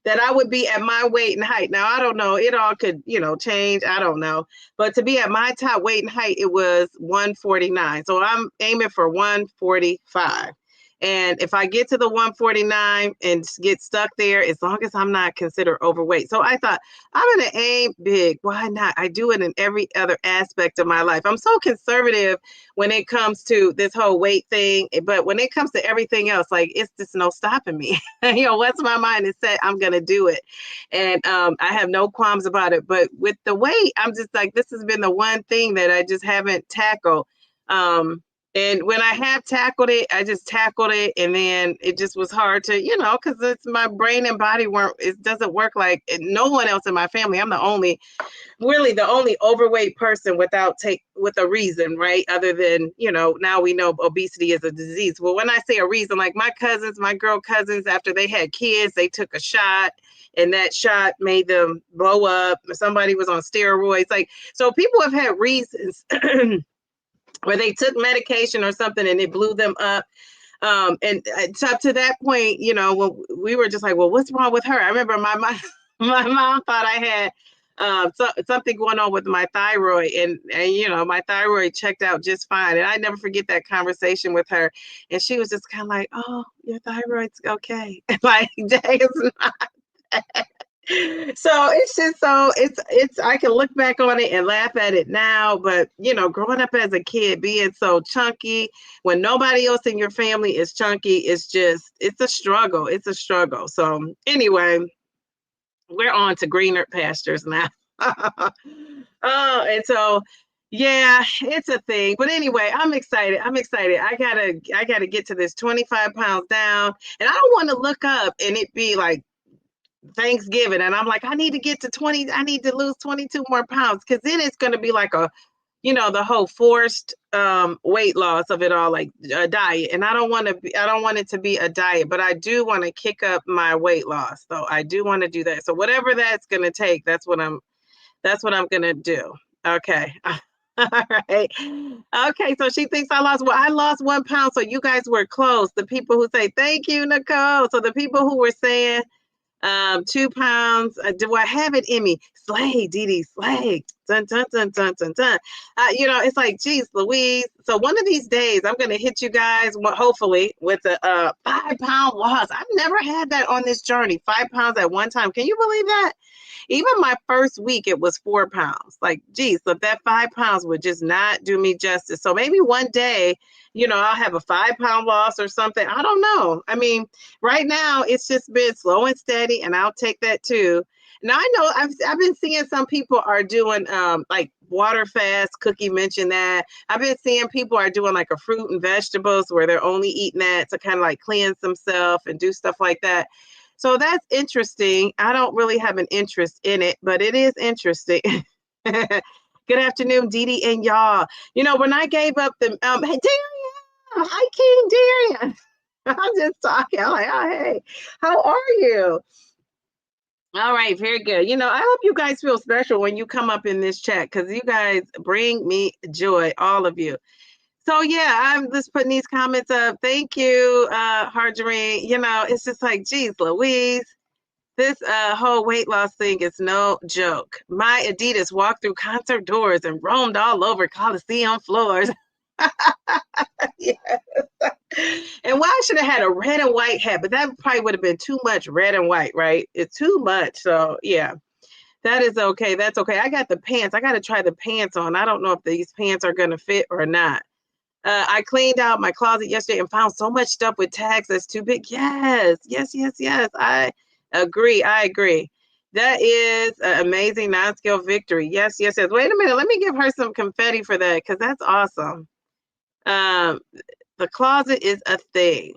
that I would be at my weight and height. Now, I don't know. It all could, change. I don't know. But to be at my top weight and height, it was 149. So I'm aiming for 145. And if I get to the 149 and get stuck there, as long as I'm not considered overweight. So I thought, I'm going to aim big. Why not? I do it in every other aspect of my life. I'm so conservative when it comes to this whole weight thing. But when it comes to everything else, like, it's just no stopping me. Once my mind is set, I'm going to do it. And I have no qualms about it. But with the weight, I'm just like, this has been the one thing that I just haven't tackled. And when I have tackled it, I just tackled it, and then it just was hard to, because it's my brain and body weren't. It doesn't work like no one else in my family. I'm really the only overweight person with a reason, right? Other than, now we know obesity is a disease. Well, when I say a reason, like my girl cousins, after they had kids, they took a shot, and that shot made them blow up. Somebody was on steroids. Like, so people have had reasons where they took medication or something and it blew them up. And up to that point, when we were just like, well, what's wrong with her? I remember my mom thought I had something going on with my thyroid, and my thyroid checked out just fine. And I never forget that conversation with her. And she was just kind of like, oh, your thyroid's okay. Like, dang, it's not. So it's I can look back on it and laugh at it now, but growing up as a kid, being so chunky when nobody else in your family is chunky, it's a struggle. It's a struggle. So anyway, we're on to greener pastures now. And so yeah, it's a thing. But anyway, I'm excited. I gotta get to this 25 pounds down, and I don't want to look up and it be like Thanksgiving, and I'm like, I need to get to 20. I need to lose 22 more pounds, because then it's going to be like the whole forced weight loss of it all, like a diet. And I don't want it to be a diet, but I do want to kick up my weight loss. So I do want to do that. So whatever that's going to take, that's what I'm going to do. Okay. All right. Okay. So she thinks I lost 1 pound. So you guys were close. The people who say, thank you, Nicole. So the people who were saying, 2 pounds. Do I have it in me? Slay, Dee, slay. Dun, dun, dun, dun, dun, dun. It's like, geez, Louise. So one of these days, I'm going to hit you guys, hopefully, with a 5 pound loss. I've never had that on this journey. 5 pounds at one time. Can you believe that? Even my first week, it was 4 pounds. Like, geez, so that 5 pounds would just not do me justice. So maybe one day, I'll have a 5 pound loss or something. I don't know. I mean, right now it's just been slow and steady, and I'll take that too. Now I know I've been seeing some people are doing like water fast. Cookie mentioned that. I've been seeing people are doing like a fruit and vegetables where they're only eating that to kind of like cleanse themselves and do stuff like that. So that's interesting. I don't really have an interest in it, but it is interesting. Good afternoon, Dee and y'all. When I gave up the hey, Darian, hi King Darian. I'm just talking. I'm like, oh hey, how are you? All right, very good. I hope you guys feel special when you come up in this chat, because you guys bring me joy, all of you. So yeah, I'm just putting these comments up. Thank you, Marjorie. It's just like, geez, Louise, this whole weight loss thing is no joke. My Adidas walked through concert doors and roamed all over Coliseum floors. Yes. And why I should have had a red and white hat, but that probably would have been too much red and white, right? It's too much. So yeah, that is okay. That's okay. I got the pants. I got to try the pants on. I don't know if these pants are going to fit or not. I cleaned out my closet yesterday and found so much stuff with tags that's too big. Yes. I agree. That is an amazing non-scale victory. Yes. Wait a minute. Let me give her some confetti for that, because that's awesome. The closet is a thing.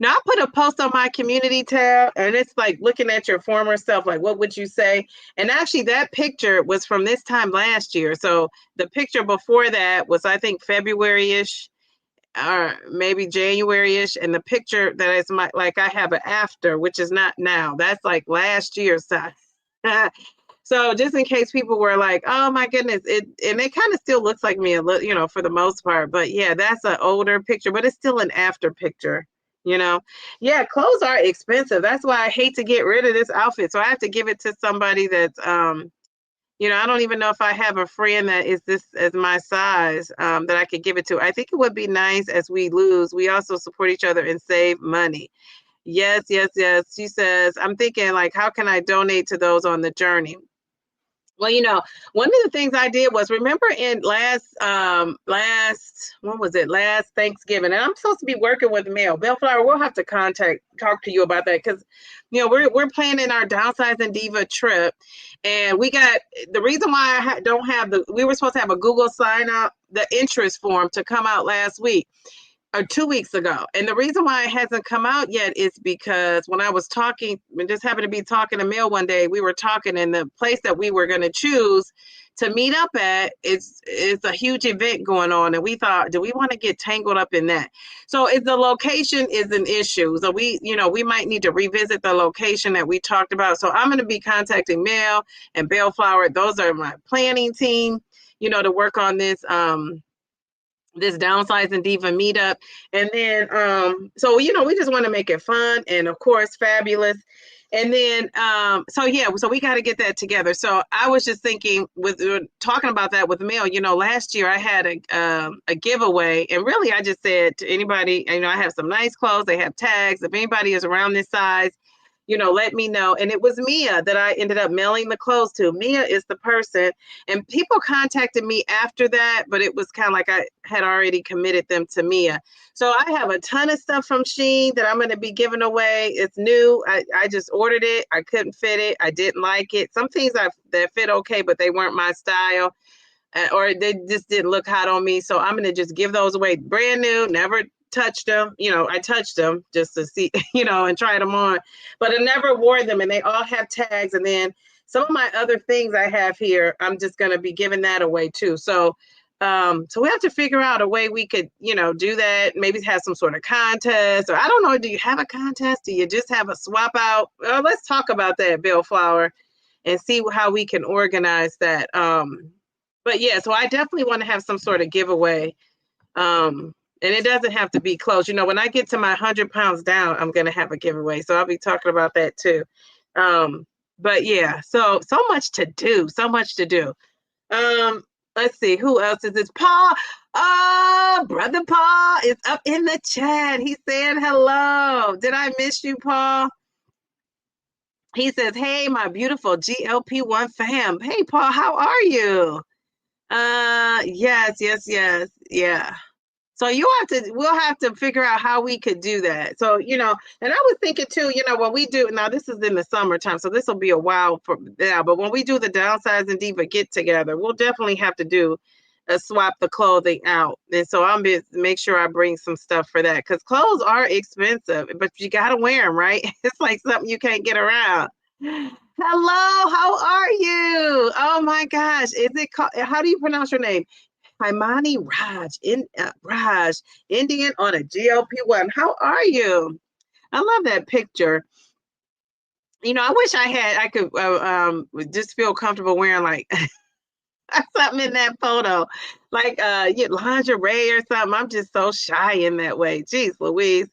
Now, I put a post on my community tab, and it's like looking at your former self, like, what would you say? And actually, that picture was from this time last year. So the picture before that was, I think, February-ish, or maybe January-ish. And the picture that is like I have an after, which is not now. That's like last year's size. So just in case people were like, oh my goodness, it kind of still looks like me, for the most part. But yeah, that's an older picture, but it's still an after picture. Yeah, clothes are expensive. That's why I hate to get rid of this outfit. So I have to give it to somebody that's I don't even know if I have a friend that is this as my size, that I could give it to. I think it would be nice, as we lose, we also support each other and save money. Yes. She says, I'm thinking, like, how can I donate to those on the journey? Well, one of the things I did was, remember in when was it? Last Thanksgiving, and I'm supposed to be working with Mel Bellflower. We'll have to talk to you about that, because we're planning our Downsizing Diva trip, and we got the reason why don't have we were supposed to have a Google sign up the interest form to come out last week or 2 weeks ago. And the reason why it hasn't come out yet is because when I was talking, just happened to be talking to Mel one day, we were talking, and the place that we were going to choose to meet up at is a huge event going on. And we thought, do we want to get tangled up in that? So if the location is an issue, so we might need to revisit the location that we talked about. So I'm going to be contacting Mel and Bellflower. Those are my planning team, to work on this Downsizing Diva meetup. And then so we just want to make it fun and of course fabulous. And then so we got to get that together. So I was just thinking, with talking about that with Mel, last year I had a giveaway, and really I just said to anybody, I have some nice clothes, they have tags, if anybody is around this size, let me know. And it was Mia that I ended up mailing the clothes to. Mia is the person, and people contacted me after that, but it was kind of like I had already committed them to Mia. So I have a ton of stuff from Shein that I'm going to be giving away. It's new. I just ordered it. I couldn't fit it. I didn't like it. Some things that fit okay, but they weren't my style. Or they just didn't look hot on me. So I'm going to just give those away brand new, never touched them. I touched them just to see, and try them on, but I never wore them, and they all have tags. And then some of my other things I have here, I'm just going to be giving that away too. So we have to figure out a way we could, do that. Maybe have some sort of contest, or I don't know. Do you have a contest? Do you just have a swap out? Let's talk about that, Bellflower, and see how we can organize that. But yeah, so I definitely want to have some sort of giveaway. And it doesn't have to be close. When I get to my 100 pounds down, I'm going to have a giveaway. So I'll be talking about that too. But yeah, so much to do. So much to do. Let's see. Who else is this? Paul. Oh, brother Paul is up in the chat. He's saying hello. Did I miss you, Paul? He says, hey, my beautiful GLP-1 fam. Hey, Paul, how are you? Yes. Yeah. So we'll have to figure out how we could do that. So, and I was thinking too, when we do, now this is in the summertime, so this will be a while from now, but when we do the Downsizing Diva get together, we'll definitely have to do a swap the clothing out. And so I'm going to make sure I bring some stuff for that, because clothes are expensive, but you got to wear them, right? It's like something you can't get around. Hello, how are you? Oh my gosh. How do you pronounce your name? Haimani Raj, Indian on a GLP-1. How are you? I love that picture. I wish I could just feel comfortable wearing like something in that photo, like lingerie or something. I'm just so shy in that way. Jeez Louise.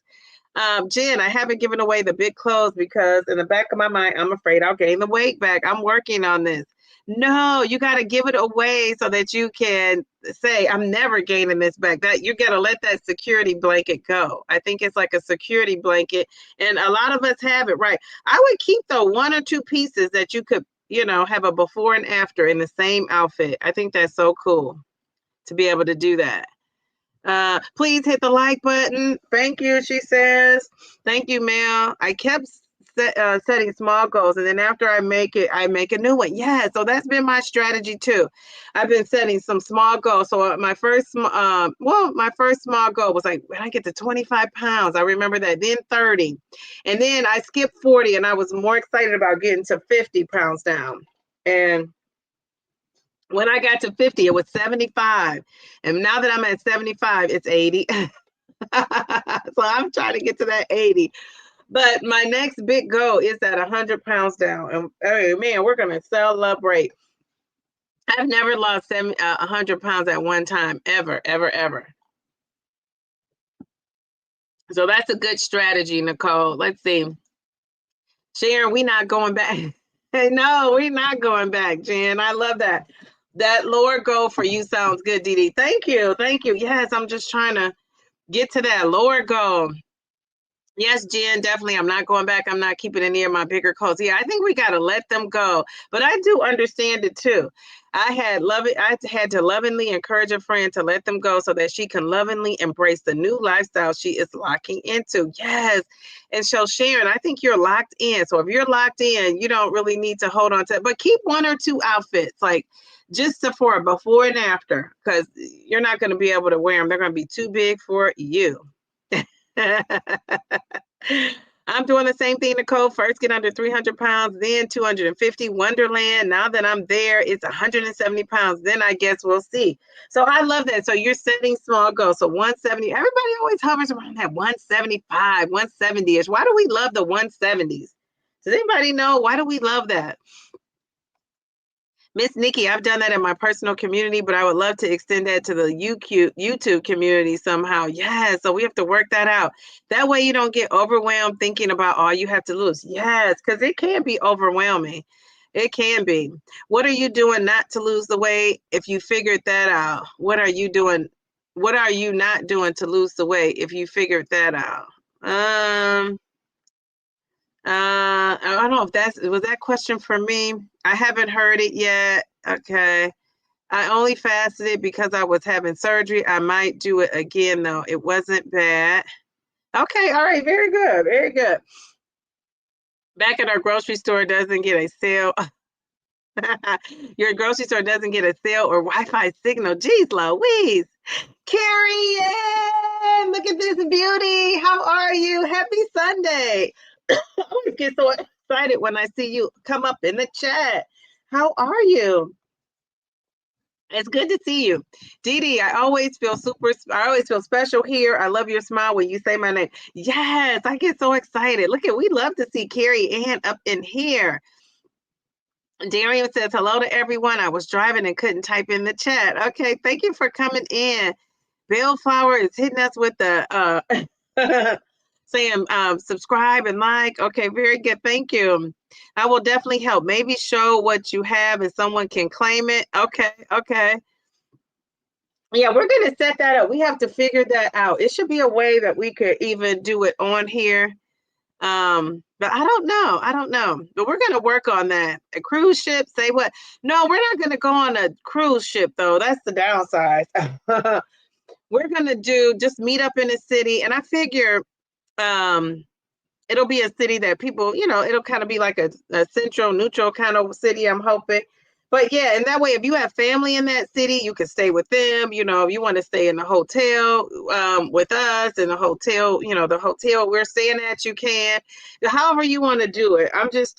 Jen, I haven't given away the big clothes because in the back of my mind, I'm afraid I'll gain the weight back. I'm working on this. No, you got to give it away so that you can say, I'm never gaining this back. That you got to let that security blanket go. I think it's like a security blanket, and a lot of us have it, right? I would keep the one or two pieces that you could, have a before and after in the same outfit. I think that's so cool to be able to do that. Please hit the like button. Thank you, she says. Thank you, Mel. I kept setting small goals, and then after I make it, I make a new one. Yeah, so that's been my strategy too. I've been setting some small goals. So my first small goal was like, when I get to 25 pounds, I remember that, then 30. And then I skipped 40, and I was more excited about getting to 50 pounds down. And when I got to 50, it was 75. And now that I'm at 75, it's 80. So I'm trying to get to that 80. But my next big goal is that 100 pounds down. And man, we're going to celebrate. I've never lost 100 pounds at one time, ever. So that's a good strategy, Nicole. Let's see. Sharon, we not going back. No, we're not going back, Jen. I love that. That lower goal for you sounds good, Dee Dee. Thank you. Yes, I'm just trying to get to that lower goal. Yes, Jen, definitely. I'm not going back. I'm not keeping any of my bigger coats. Yeah, I think we got to let them go. But I do understand it too. I had to lovingly encourage a friend to let them go so that she can lovingly embrace the new lifestyle she is locking into. Yes. And so Sharon, I think you're locked in. So if you're locked in, you don't really need to hold on to it. But keep one or two outfits, like just for a before and after, because you're not going to be able to wear them. They're going to be too big for you. I'm doing the same thing, Nicole. First, get under 300 pounds, then 250. Wonderland. Now that I'm there, it's 170 pounds. Then I guess we'll see. So I love that. So you're setting small goals. So 170. Everybody always hovers around that 175, 170-ish. Why do we love the 170s? Does anybody know? Why do we love that? Miss Nikki, I've done that in my personal community, but I would love to extend that to the YouTube community somehow. Yes, so we have to work that out. That way you don't get overwhelmed thinking about all you have to lose. Yes, because it can be overwhelming. It can be. What are you doing not to lose the weight? If you figured that out, what are you doing? What are you not doing to lose the weight if you figured that out? I don't know if was that question for me. I haven't heard it yet. Okay. I only fasted it because I was having surgery. I might do it again though. It wasn't bad. Okay, all right, very good. Very good. Back at our grocery store doesn't get a sale. Your grocery store doesn't get a sale or Wi-Fi signal. Geez, Louise. Carrie, Ann, look at this beauty. How are you? Happy Sunday. I always get so excited when I see you come up in the chat. How are you? It's good to see you. Dee Dee, I always feel special here. I love your smile when you say my name. Yes, I get so excited. We love to see Carrie Ann up in here. Darian says, hello to everyone. I was driving and couldn't type in the chat. Okay, thank you for coming in. Bellflower is hitting us with the saying subscribe and like. Okay, very good. Thank you. I will definitely help. Maybe show what you have and someone can claim it. Okay, okay. Yeah, we're going to set that up. We have to figure that out. It should be a way that we could even do it on here. But I don't know. I don't know. But we're going to work on that. A cruise ship, say what? No, we're not going to go on a cruise ship, though. That's the downside. We're going to just meet up in a city. And I figure it'll be a city that people, it'll kind of be like a central, neutral kind of city, I'm hoping. But yeah, and that way, if you have family in that city, you can stay with them. If you want to stay in the hotel with us in the hotel, the hotel we're staying at, you can. However you want to do it. I'm just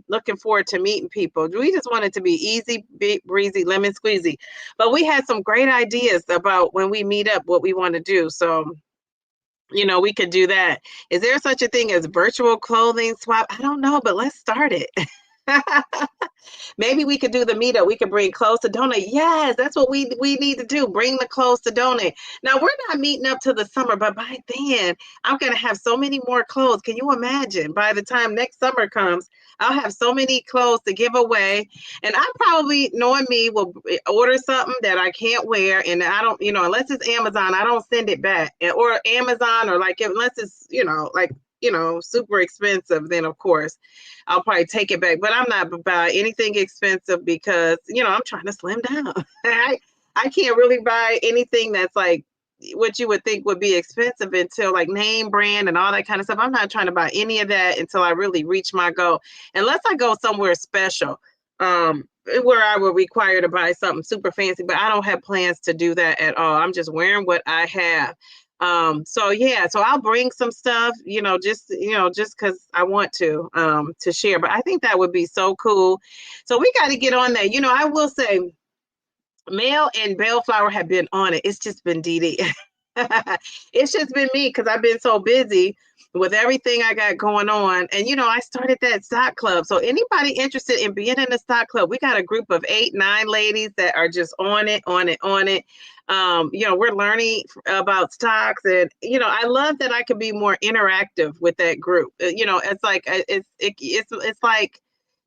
looking forward to meeting people. We just want it to be easy, big, breezy, lemon squeezy. But we had some great ideas about when we meet up, what we want to do. So we could do that. Is there such a thing as virtual clothing swap? I don't know, but let's start it. Maybe we could do the meetup. We could bring clothes to donate. Yes, that's what we need to do. Bring the clothes to donate. Now, we're not meeting up to the summer, but by then, I'm going to have so many more clothes. Can you imagine? By the time next summer comes, I'll have so many clothes to give away. And I probably, knowing me, will order something that I can't wear. And I don't, unless it's Amazon, I don't send it back. Or Amazon, or unless it's, super expensive, then of course I'll probably take it back. But I'm not buy anything expensive because, I'm trying to slim down. I can't really buy anything that's like what you would think would be expensive until like name brand and all that kind of stuff. I'm not trying to buy any of that until I really reach my goal. Unless I go somewhere special, where I would require to buy something super fancy, but I don't have plans to do that at all. I'm just wearing what I have. So I'll bring some stuff, just because I want to share. But I think that would be so cool. So we got to get on that. I will say Mel and Bellflower have been on it. It's just been Dee Dee. It's just been me because I've been so busy with everything I got going on. And, I started that stock club. So anybody interested in being in a stock club, we got a group of 8, 9 ladies that are just on it. We're learning about stocks and, I love that I could be more interactive with that group. It's like, it's like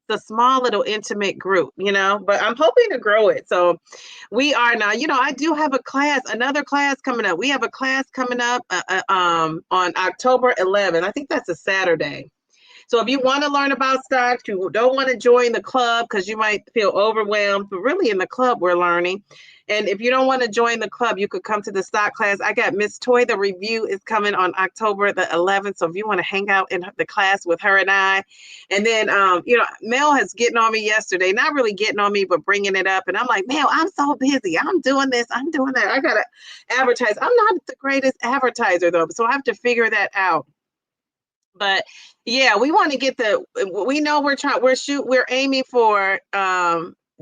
it's a small little intimate group, but I'm hoping to grow it. So we are now, I do have another class coming up. We have a class coming up on October 11th. I think that's a Saturday. So if you want to learn about stocks, you don't want to join the club because you might feel overwhelmed, but really in the club, we're learning. And if you don't want to join the club, you could come to the stock class. I got Miss Toy, the review is coming on October the 11th. So if you want to hang out in the class with her and I, and then, Mel has getting on me yesterday, not really getting on me, but bringing it up. And I'm like, Mel, I'm so busy. I'm doing this. I'm doing that. I got to advertise. I'm not the greatest advertiser though. So I have to figure that out. But yeah, we want to get we know we're aiming for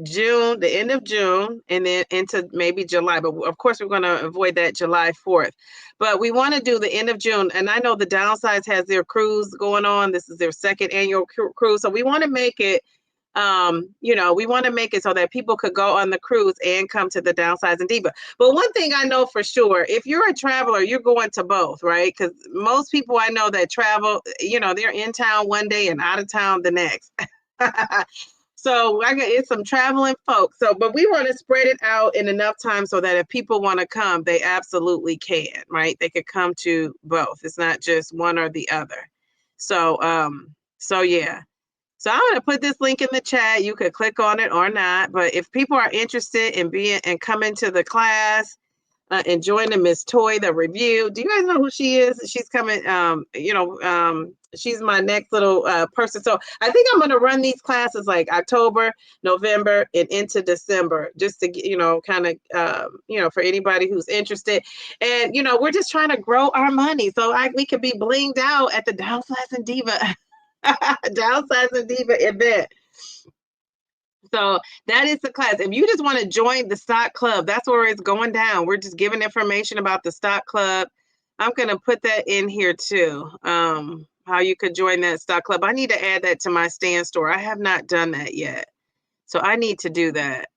June, the end of June, and then into maybe July. But of course, we're going to avoid that July 4th. But we want to do the end of June. And I know the Downsize has their cruise going on. This is their second annual cruise. So we want to make it we want to make it so that people could go on the cruise and come to the Downsizing Diva. But one thing I know for sure, if you're a traveler, you're going to both, right? Because most people I know that travel, they're in town one day and out of town the next. So it's some traveling folks. But we want to spread it out in enough time so that if people want to come, they absolutely can, right? They could come to both. It's not just one or the other. So yeah. So I'm going to put this link in the chat. You could click on it or not. But if people are interested in coming to the class and joining Miss Toy, the review, do you guys know who she is? She's coming, she's my next little person. So I think I'm going to run these classes like October, November, and into December, just to, kind of, for anybody who's interested. And, we're just trying to grow our money. So we could be blinged out at the Downsizing Diva. Downsizing Diva event. So that is the class. If you just want to join the stock club, that's where it's going down. We're just giving information about the stock club. I'm going to put that in here too. How you could join that stock club. I need to add that to my stand store. I have not done that yet. So I need to do that.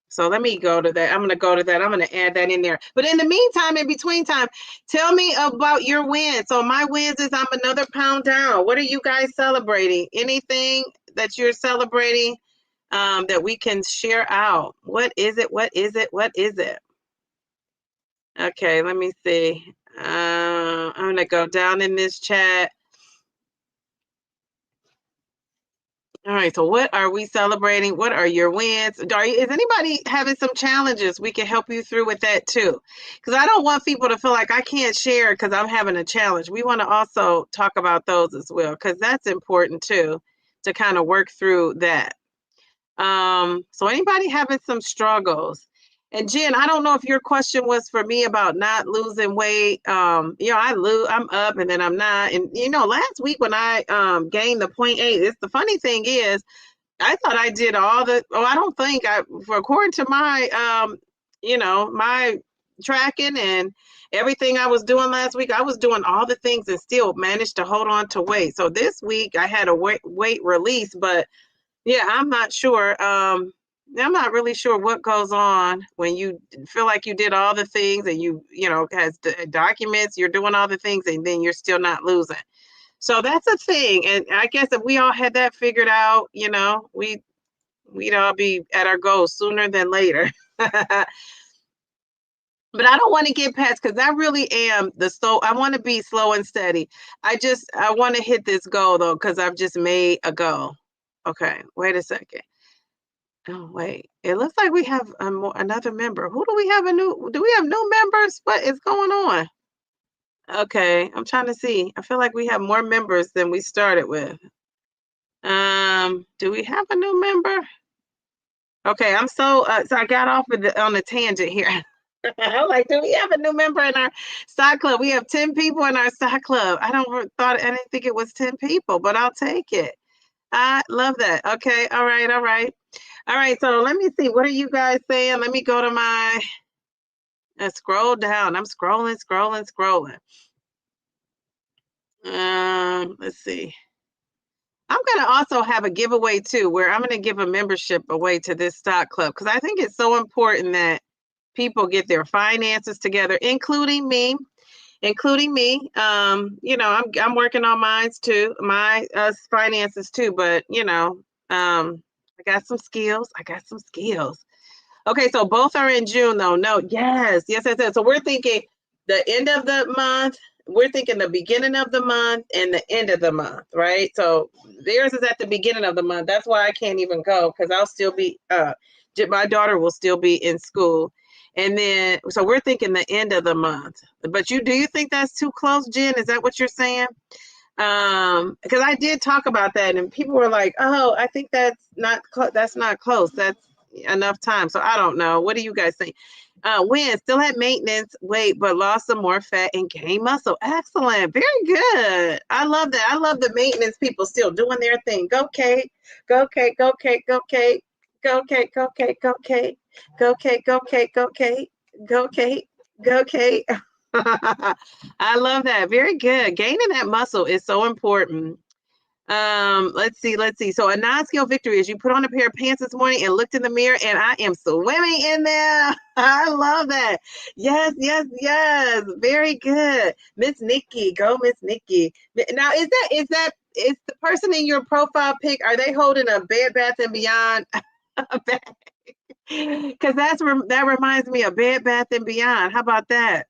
So let me go to that. I'm going to go to that. I'm going to add that in there. But in the meantime, in between time, tell me about your wins. So my wins is I'm another pound down. What are you guys celebrating? Anything that you're celebrating that we can share out? What is it? What is it? What is it? Okay, let me see. I'm going to go down in this chat. All right, so what are we celebrating? What are your wins? Is anybody having some challenges? We can help you through with that too. Because I don't want people to feel like I can't share because I'm having a challenge. We want to also talk about those as well, because that's important too, to kind of work through that. So anybody having some struggles? And Jen, I don't know if your question was for me about not losing weight. I'm up and then I'm not. And last week when I gained the 0.8, the funny thing is, I thought I did according to my my tracking and everything I was doing last week, I was doing all the things and still managed to hold on to weight. So this week I had a weight release, but yeah, I'm not sure. I'm not really sure what goes on when you feel like you did all the things and has documents, you're doing all the things and then you're still not losing. So that's a thing. And I guess if we all had that figured out, we'd all be at our goal sooner than later. But I don't want to get past, because I really am I want to be slow and steady. I want to hit this goal though, because I've just made a goal. Okay, wait a second. Oh, wait. It looks like we have another member. Do we have new members? What is going on? Okay, I'm trying to see. I feel like we have more members than we started with. Do we have a new member? Okay, I'm so I got off on the tangent here. I'm like, do we have a new member in our stock club? We have 10 people in our stock club. I didn't think it was 10 people, but I'll take it. I love that. Okay, all right. All right, so let me see. What are you guys saying? Let me go to my scroll down. I'm scrolling. Let's see. I'm going to also have a giveaway too, where I'm going to give a membership away to this stock club, because I think it's so important that people get their finances together, including me. including me. I'm working on mines too, my finances too, but I got some skills. Okay, so both are in June though. No, yes. So we're thinking the end of the month, we're thinking the beginning of the month and the end of the month, right? So theirs is at the beginning of the month. That's why I can't even go, because I'll still be my daughter will still be in school. And then so we're thinking the end of the month. But do you think that's too close, Jen? Is that what you're saying? Because I did talk about that and people were like, oh, I think that's not close. That's enough time. So I don't know. What do you guys think? When still had maintenance weight, but lost some more fat and gained muscle. Excellent. Very good. I love that. I love the maintenance people still doing their thing. Go Kate. Go Kate. Go Kate. Go Kate. Go Kate. Go Kate. Go Kate. Go Kate. Go Kate. Go Kate. Go Kate. Go Kate. I love that. Very good. Gaining that muscle is so important. Let's see. So a non-scale victory is you put on a pair of pants this morning and looked in the mirror and I am swimming in there. I love that. Yes. Very good. Miss Nikki. Go Miss Nikki. Now is the person in your profile pic, are they holding a Bed Bath and Beyond bag? Because that reminds me of Bed Bath and Beyond. How about that?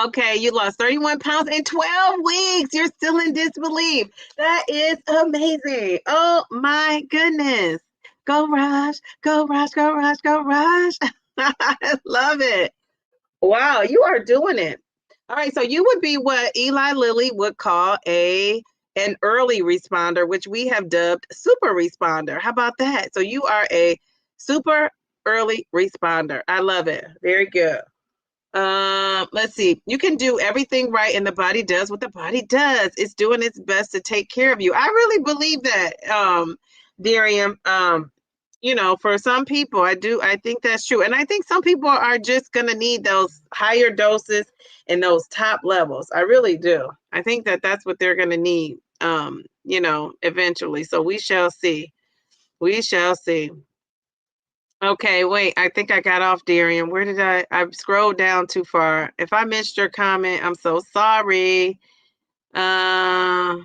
Okay, you lost 31 pounds in 12 weeks. You're still in disbelief. That is amazing. Oh my goodness. Go Raj, go Raj, go Raj, go Raj. I love it. Wow, you are doing it. All right, so you would be what Eli Lilly would call an early responder, which we have dubbed super responder. How about that? So you are a super early responder. I love it. Very good. Let's see. You can do everything right, and the body does what the body does. It's doing its best to take care of you. I really believe that, Darian. For some people, I think that's true. And I think some people are just gonna need those higher doses and those top levels. I really do. I think that that's what they're gonna need, eventually. So we shall see. We shall see. Okay, wait. I think I got off, Darian. Where did I scrolled down too far. If I missed your comment, I'm so sorry. Uh,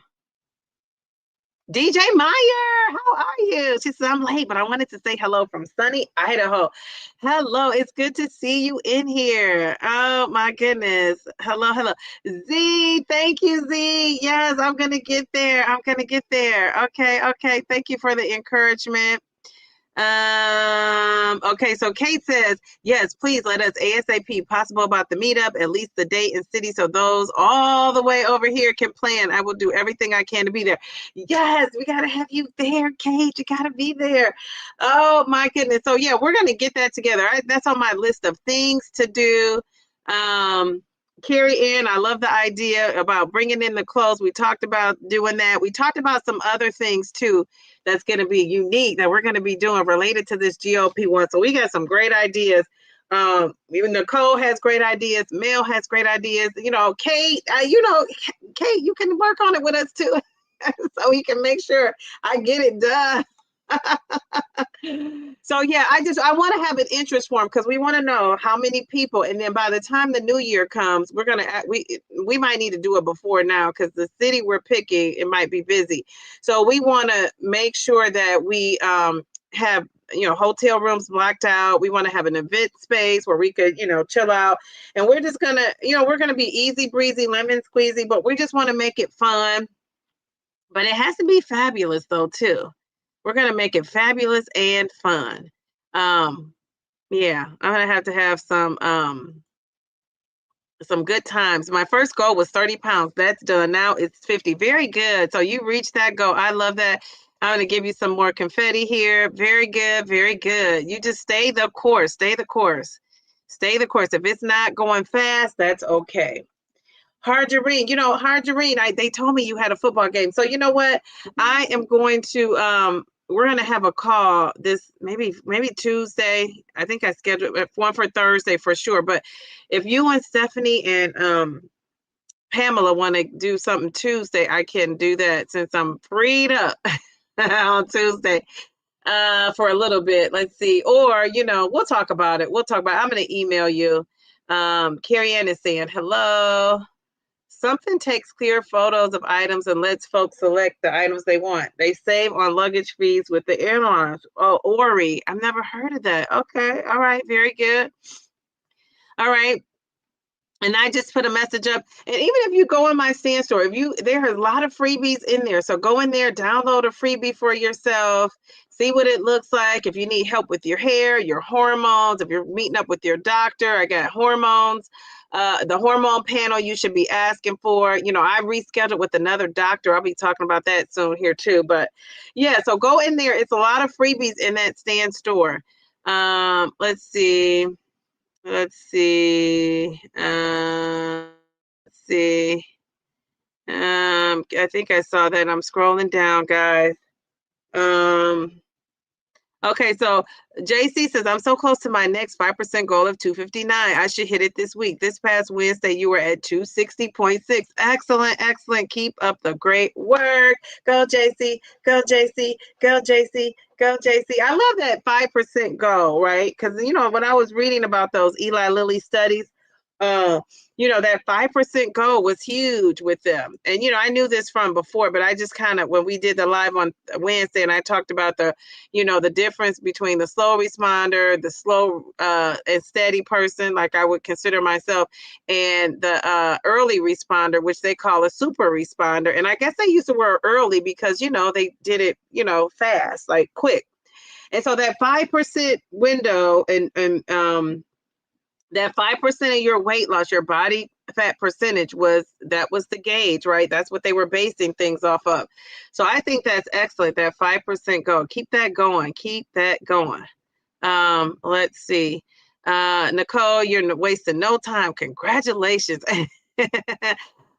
DJ Meyer, how are you? She said, I'm late, but I wanted to say hello from sunny Idaho. Hello, it's good to see you in here. Oh my goodness. Hello. Z, thank you, Z. Yes, I'm gonna get there. Okay. Thank you for the encouragement. Okay, so Kate says, yes, please let us ASAP possible about the meetup, at least the date and city, so those all the way over here can plan. I will do everything I can to be there. Yes, we got to have you there, Kate. You got to be there. Oh, my goodness. So, yeah, we're going to get that together. That's on my list of things to do. Carrie Ann, I love the idea about bringing in the clothes. We talked about doing that. We talked about some other things, too, that's going to be unique that we're going to be doing related to this GLP-1. So we got some great ideas. Even Nicole has great ideas. Mel has great ideas. Kate, Kate, you can work on it with us too. So we can make sure I get it done. So yeah, I want to have an interest form because we want to know how many people, and then by the time the new year comes, we might need to do it before now because the city we're picking, it might be busy. So we want to make sure that we have hotel rooms blocked out. We want to have an event space where we could chill out, and we're just gonna we're gonna be easy breezy, lemon squeezy, but we just want to make it fun. But it has to be fabulous though too. We're going to make it fabulous and fun. Yeah, I'm going to have some good times. My first goal was 30 pounds. That's done. Now it's 50. Very good. So you reached that goal. I love that. I'm going to give you some more confetti here. Very good. Very good. You just stay the course. Stay the course. If it's not going fast, that's okay. Harjareen, they told me you had a football game. So you know what? I am going to we're gonna have a call this maybe Tuesday. I think I scheduled one for Thursday for sure. But if you and Stephanie and Pamela want to do something Tuesday, I can do that since I'm freed up on Tuesday for a little bit. Let's see. Or, we'll talk about it. I'm gonna email you. Carrie Ann is saying hello. Something takes clear photos of items and lets folks select the items they want. They save on luggage fees with the airlines. Oh, Ori, I've never heard of that. Okay, all right, very good. All right. And I just put a message up. And even if you go in my stand store, there are a lot of freebies in there. So go in there, download a freebie for yourself, see what it looks like. If you need help with your hair, your hormones, if you're meeting up with your doctor, I got hormones. The hormone panel you should be asking for. I rescheduled with another doctor. I'll be talking about that soon here too. But yeah, so go in there. It's a lot of freebies in that stand store. Let's see. Let's see. Let's see. I think I saw that. I'm scrolling down, guys. Okay, so JC says, I'm so close to my next 5% goal of 259. I should hit it this week. This past Wednesday, you were at 260.6. Excellent, excellent. Keep up the great work. Go, JC. Go, JC. Go, JC. Go, JC. I love that 5% goal, right? Because, when I was reading about those Eli Lilly studies, that 5% goal was huge with them. And, I knew this from before, but I just when we did the live on Wednesday and I talked about the difference between the slow responder, the slow and steady person, like I would consider myself, and the early responder, which they call a super responder. And I guess they use the word early because, they did it, fast, like quick. And so that 5% window and that 5% of your weight loss, your body fat percentage was the gauge, right? That's what they were basing things off of. So I think that's excellent, that 5% goal. Keep that going. Keep that going. Let's see. Nicole, you're wasting no time. Congratulations.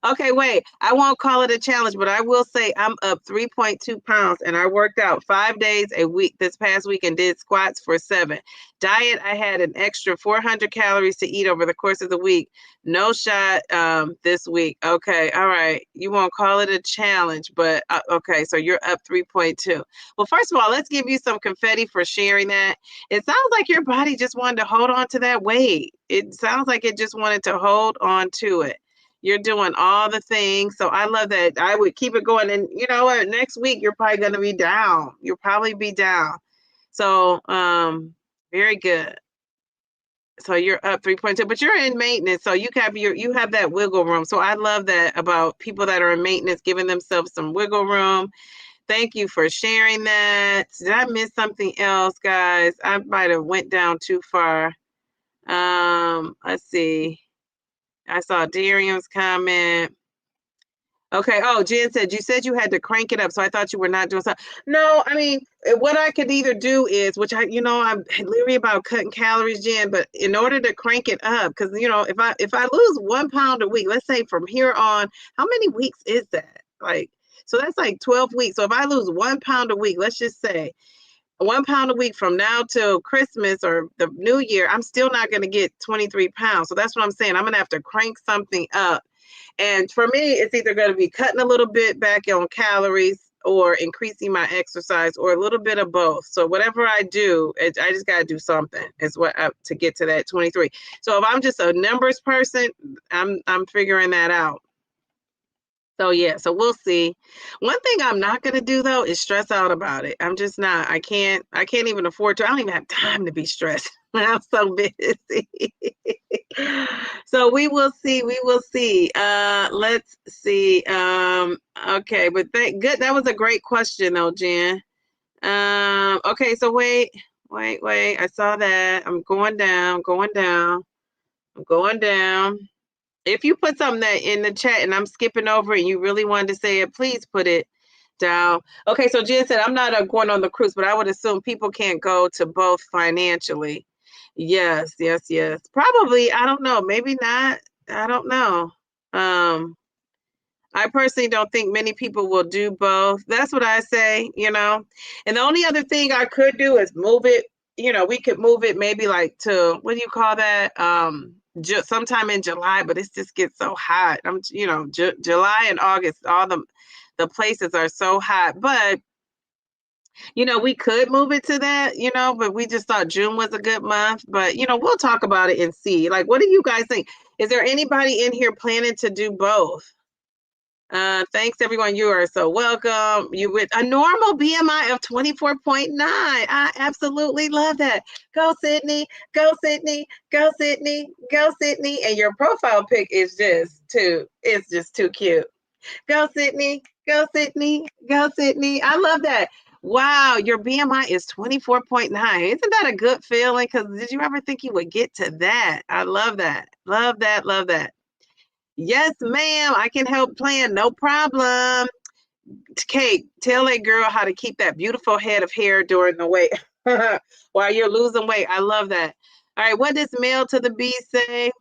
Okay, wait. I won't call it a challenge, but I will say I'm up 3.2 pounds and I worked out 5 days a week this past week and did squats for 7. Diet, I had an extra 400 calories to eat over the course of the week. No shot this week. Okay, all right. You won't call it a challenge, but okay, so you're up 3.2. Well, first of all, let's give you some confetti for sharing that. It sounds like your body just wanted to hold on to that weight. It sounds like it just wanted to hold on to it. You're doing all the things. So I love that. I would keep it going. And you know what? Next week, you're probably going to be down. You'll probably be down. So very good. So you're up 3.2, but you're in maintenance. So you have that wiggle room. So I love that about people that are in maintenance, giving themselves some wiggle room. Thank you for sharing that. Did I miss something else, guys? I might have went down too far. Let's see. I saw Darian's comment. Okay. Oh, Jen said, you said you had to crank it up. So I thought you were not doing something. No, I mean, what I could either do is, which I'm leery about cutting calories, Jen, but in order to crank it up, because, if I lose 1 pound a week, let's say from here on, how many weeks is that? So that's like 12 weeks. So if I lose 1 pound a week, let's just say 1 pound a week from now till Christmas or the new year, I'm still not going to get 23 pounds. So that's what I'm saying. I'm going to have to crank something up. And for me, it's either going to be cutting a little bit back on calories or increasing my exercise or a little bit of both. So whatever I do, I just got to do something to get to that 23. So if I'm just a numbers person, I'm figuring that out. So yeah, so we'll see. One thing I'm not gonna do though is stress out about it. I'm just not. I can't even afford to. I don't even have time to be stressed. I'm so busy. So we will see. We will see. Let's see. Okay, but good. That was a great question though, Jen. Okay, so wait. I saw that. I'm going down. I'm going down. If you put something that in the chat and I'm skipping over and you really wanted to say it, please put it down. Okay, so Jen said, I'm not going on the cruise, but I would assume people can't go to both financially. Yes. Probably, I don't know. Maybe not. I don't know. I personally don't think many people will do both. That's what I say, And the only other thing I could do is move it. We could move it maybe like to, what do you call that? Sometime in July, but it just gets so hot. July and August, all the places are so hot. But We could move it to that, but we just thought June was a good month. But, we'll talk about it and see. Like, what do you guys think? Is there anybody in here planning to do both? Thanks, everyone. You are so welcome. You with a normal BMI of 24.9. I absolutely love that. Go, Sydney. Go, Sydney. Go, Sydney. Go, Sydney. And your profile pic is it's just too cute. Go, Sydney. Go, Sydney. Go, Sydney. I love that. Wow, your BMI is 24.9. Isn't that a good feeling? Because did you ever think you would get to that? I love that. Love that. Love that. Yes, ma'am. I can help plan. No problem. Kate, tell a girl how to keep that beautiful head of hair during the weight while you're losing weight. I love that. All right. What does Mail to the B say?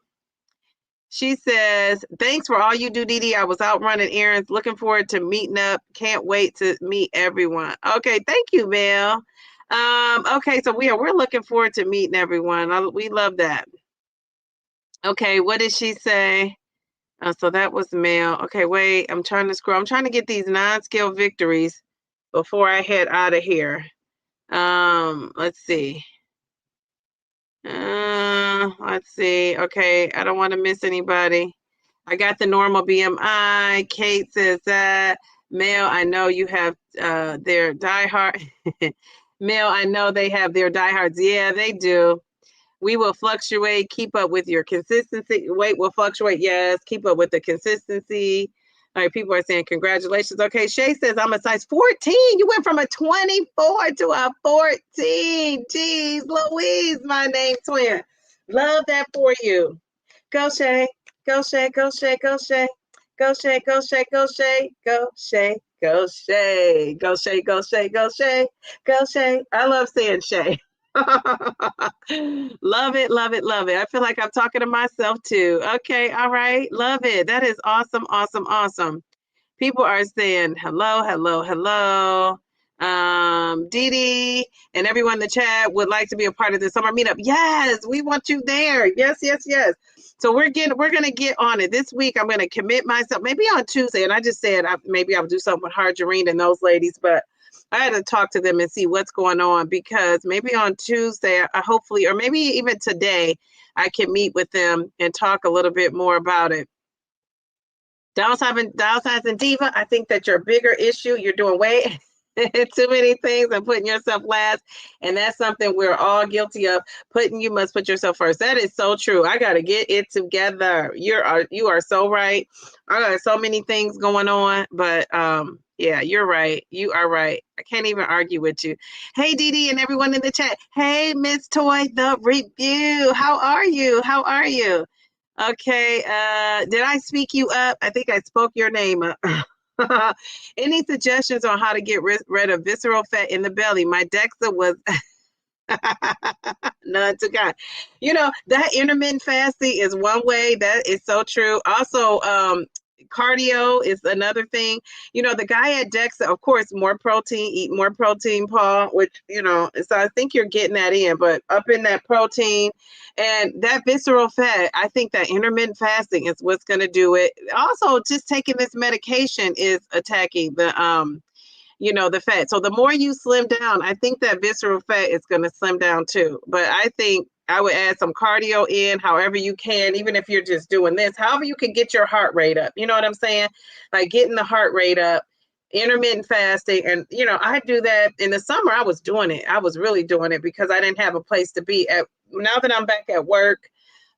She says, thanks for all you do, Dee. I was out running errands. Looking forward to meeting up. Can't wait to meet everyone. Okay. Thank you, Mel. Okay. So we're looking forward to meeting everyone. We love that. Okay. What did she say? So that was Mel. Okay. Wait, I'm trying to scroll. I'm trying to get these non-scale victories before I head out of here. Let's see. Let's see. Okay. I don't want to miss anybody. I got the normal BMI. Kate says that. Mel, I know you have their diehard. Mel, I know they have their diehards. Yeah, they do. We will fluctuate. Keep up with your consistency. Weight will fluctuate. Yes, keep up with the consistency. All right, people are saying congratulations. Okay, Shay says I'm a size 14. You went from a 24 to a 14. Jeez, Louise, my name twin. Love that for you. Go Shay. Go Shay. Go Shay. Go Shay. Go Shay. Go Shay. Go Shay. Go Shay. Go Shay. Go Shay. Go Shay. Go Shay. Go Shay. I love saying Shay. Love it, love it, love it. I feel like I'm talking to myself too. Okay, all right. Love it. That is awesome, awesome, awesome. People are saying hello, hello, hello. Dee Dee and everyone in the chat would like to be a part of the summer meetup. Yes, we want you there. Yes, yes, yes. So we're gonna get on it this week. I'm gonna commit myself. Maybe on Tuesday, and I just said maybe I'll do something with Harjareen and those ladies, but I had to talk to them and see what's going on because maybe on Tuesday, hopefully, or maybe even today, I can meet with them and talk a little bit more about it. Downsizing Diva, I think that your bigger issue, you're doing way too many things and putting yourself last. And that's something we're all guilty of. You must put yourself first. That is so true. I got to get it together. You are so right. I got so many things going on, but yeah, you're right. You are right. I can't even argue with you. Hey, Dee Dee and everyone in the chat. Hey, Miss Toy, the review. How are you? How are you? Okay, did I speak you up? I think I spoke your name up. Any suggestions on how to get rid of visceral fat in the belly? My DEXA was none to God. That intermittent fasting is one way. That is so true. Also, cardio is another thing. The guy at DEXA, of course, more protein, eat more protein, Paul, which, so I think you're getting that in, but up in that protein and that visceral fat, I think that intermittent fasting is what's going to do it. Also, just taking this medication is attacking the fat. So the more you slim down, I think that visceral fat is going to slim down too. But I think I would add some cardio in however you can, even if you're just doing this, however you can get your heart rate up. You know what I'm saying? Like getting the heart rate up, intermittent fasting. And, I do that in the summer. I was doing it. I was really doing it because I didn't have a place to be at. Now that I'm back at work,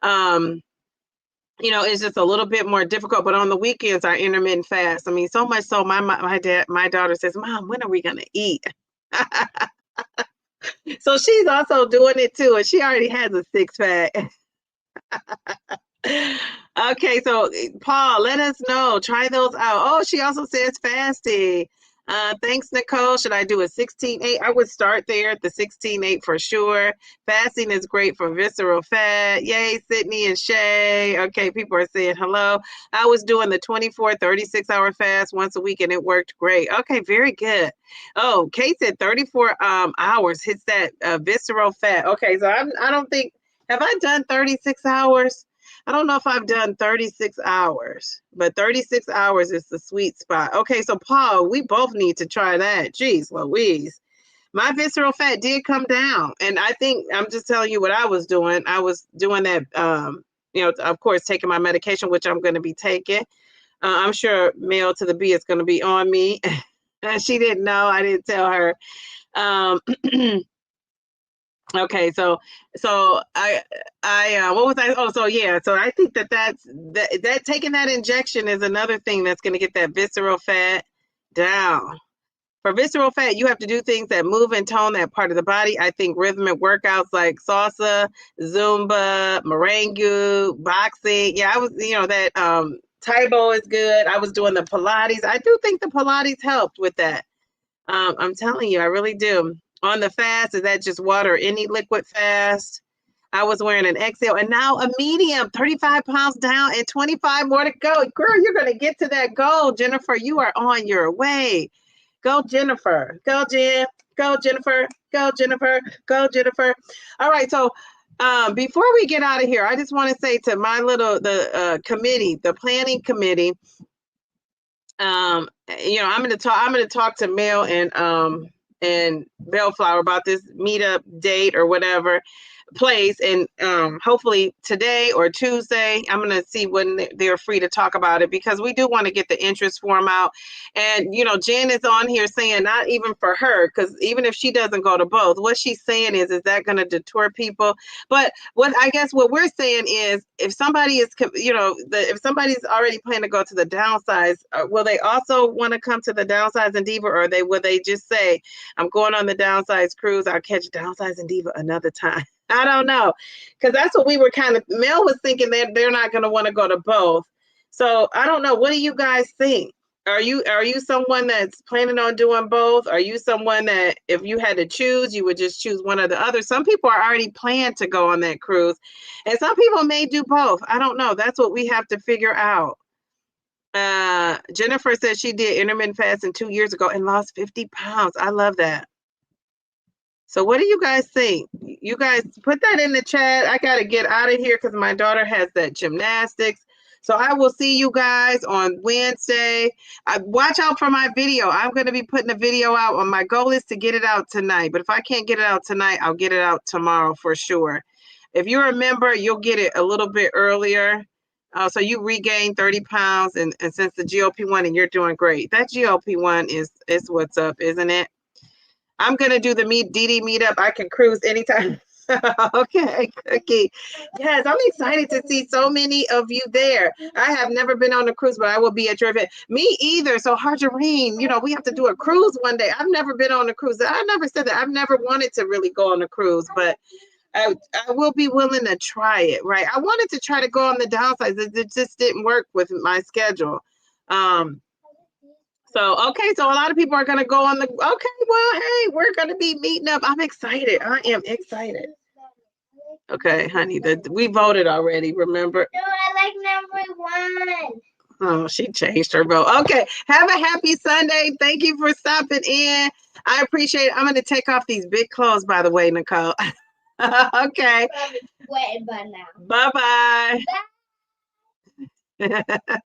it's just a little bit more difficult, but on the weekends I intermittent fast. I mean, so much so my daughter says, Mom, when are we going to eat? So she's also doing it too. And she already has a 6-pack. Okay. So Paul, let us know, try those out. Oh, she also says fasting. Thanks, Nicole. Should I do a 16-8? I would start there at the 16-8 for sure. Fasting is great for visceral fat. Yay, Sydney and Shay. Okay, people are saying hello. I was doing the 24, 36-hour fast once a week, and it worked great. Okay, very good. Oh, Kate said 34 hours hits that visceral fat. Okay, so I don't think, have I done 36 hours? I don't know if I've done 36 hours, but 36 hours is the sweet spot. Okay, so Paul, we both need to try that. Jeez Louise. my visceral fat did come down. And I think I'm just telling you what I was doing. I was doing that, of course, taking my medication, which I'm going to be taking. I'm sure Mail to the B is going to be on me. She didn't know. I didn't tell her. Okay, so I what was I? Oh, so yeah, so I think that taking that injection is another thing that's going to get that visceral fat down. For visceral fat, you have to do things that move and tone that part of the body. I think rhythmic workouts like salsa, Zumba, merengue, boxing. Yeah, I was, that Taibo is good. I was doing the Pilates. I do think the Pilates helped with that. I'm telling you, I really do. On the fast, is that just water or any liquid fast? I was wearing an XL and now a medium, 35 pounds down and 25 more to go. Girl, you're going to get to that goal, Jennifer. You are on your way. Go, Jennifer. Go, Jen. Go, Jennifer. Go, Jennifer. Go, Jennifer. All right. So before we get out of here, I just want to say to the committee, the planning committee, I'm going to talk to Mel and Bellflower about this meetup date or whatever place, and hopefully today or Tuesday I'm going to see when they're free to talk about it, because we do want to get the interest form out. And Jen is on here saying not even for her, because even if she doesn't go to both, what she's saying is that going to deter people? But what we're saying is, if somebody is if somebody's already planning to go to the Downsize, will they also want to come to the Downsizing Diva, or will they just say, I'm going on the Downsize cruise, I'll catch Downsizing Diva another time? I don't know, because that's what we were Mel was thinking, that they're not going to want to go to both. So I don't know. What do you guys think? Are you someone that's planning on doing both? Are you someone that if you had to choose, you would just choose one or the other? Some people are already planned to go on that cruise, and some people may do both. I don't know. That's what we have to figure out. Jennifer said she did intermittent fasting 2 years ago and lost 50 pounds. I love that. So what do you guys think? You guys put that in the chat. I got to get out of here because my daughter has that gymnastics. So I will see you guys on Wednesday. Watch out for my video. I'm going to be putting a video out. My goal is to get it out tonight. But if I can't get it out tonight, I'll get it out tomorrow for sure. If you're a member, you'll get it a little bit earlier. So you regain 30 pounds. And since the GLP-1, and you're doing great. That GLP-1 is what's up, isn't it? I'm going to do the DD meetup. I can cruise anytime. Okay, Cookie. Yes, I'm excited to see so many of you there. I have never been on a cruise, but I will be at your event. Me either. So, Harjareen, we have to do a cruise one day. I've never been on a cruise. I never said that. I've never wanted to really go on a cruise, but I will be willing to try it, right? I wanted to try to go on the Downsize. It just didn't work with my schedule. So, okay, so a lot of people are going to go on the, okay, well, hey, we're going to be meeting up. I'm excited. I am excited. Okay, honey, we voted already, remember? No, I like number 1. Oh, she changed her vote. Okay, have a happy Sunday. Thank you for stopping in. I appreciate it. I'm going to take off these big clothes, by the way, Nicole. Okay. Waiting by now. Bye-bye. Bye.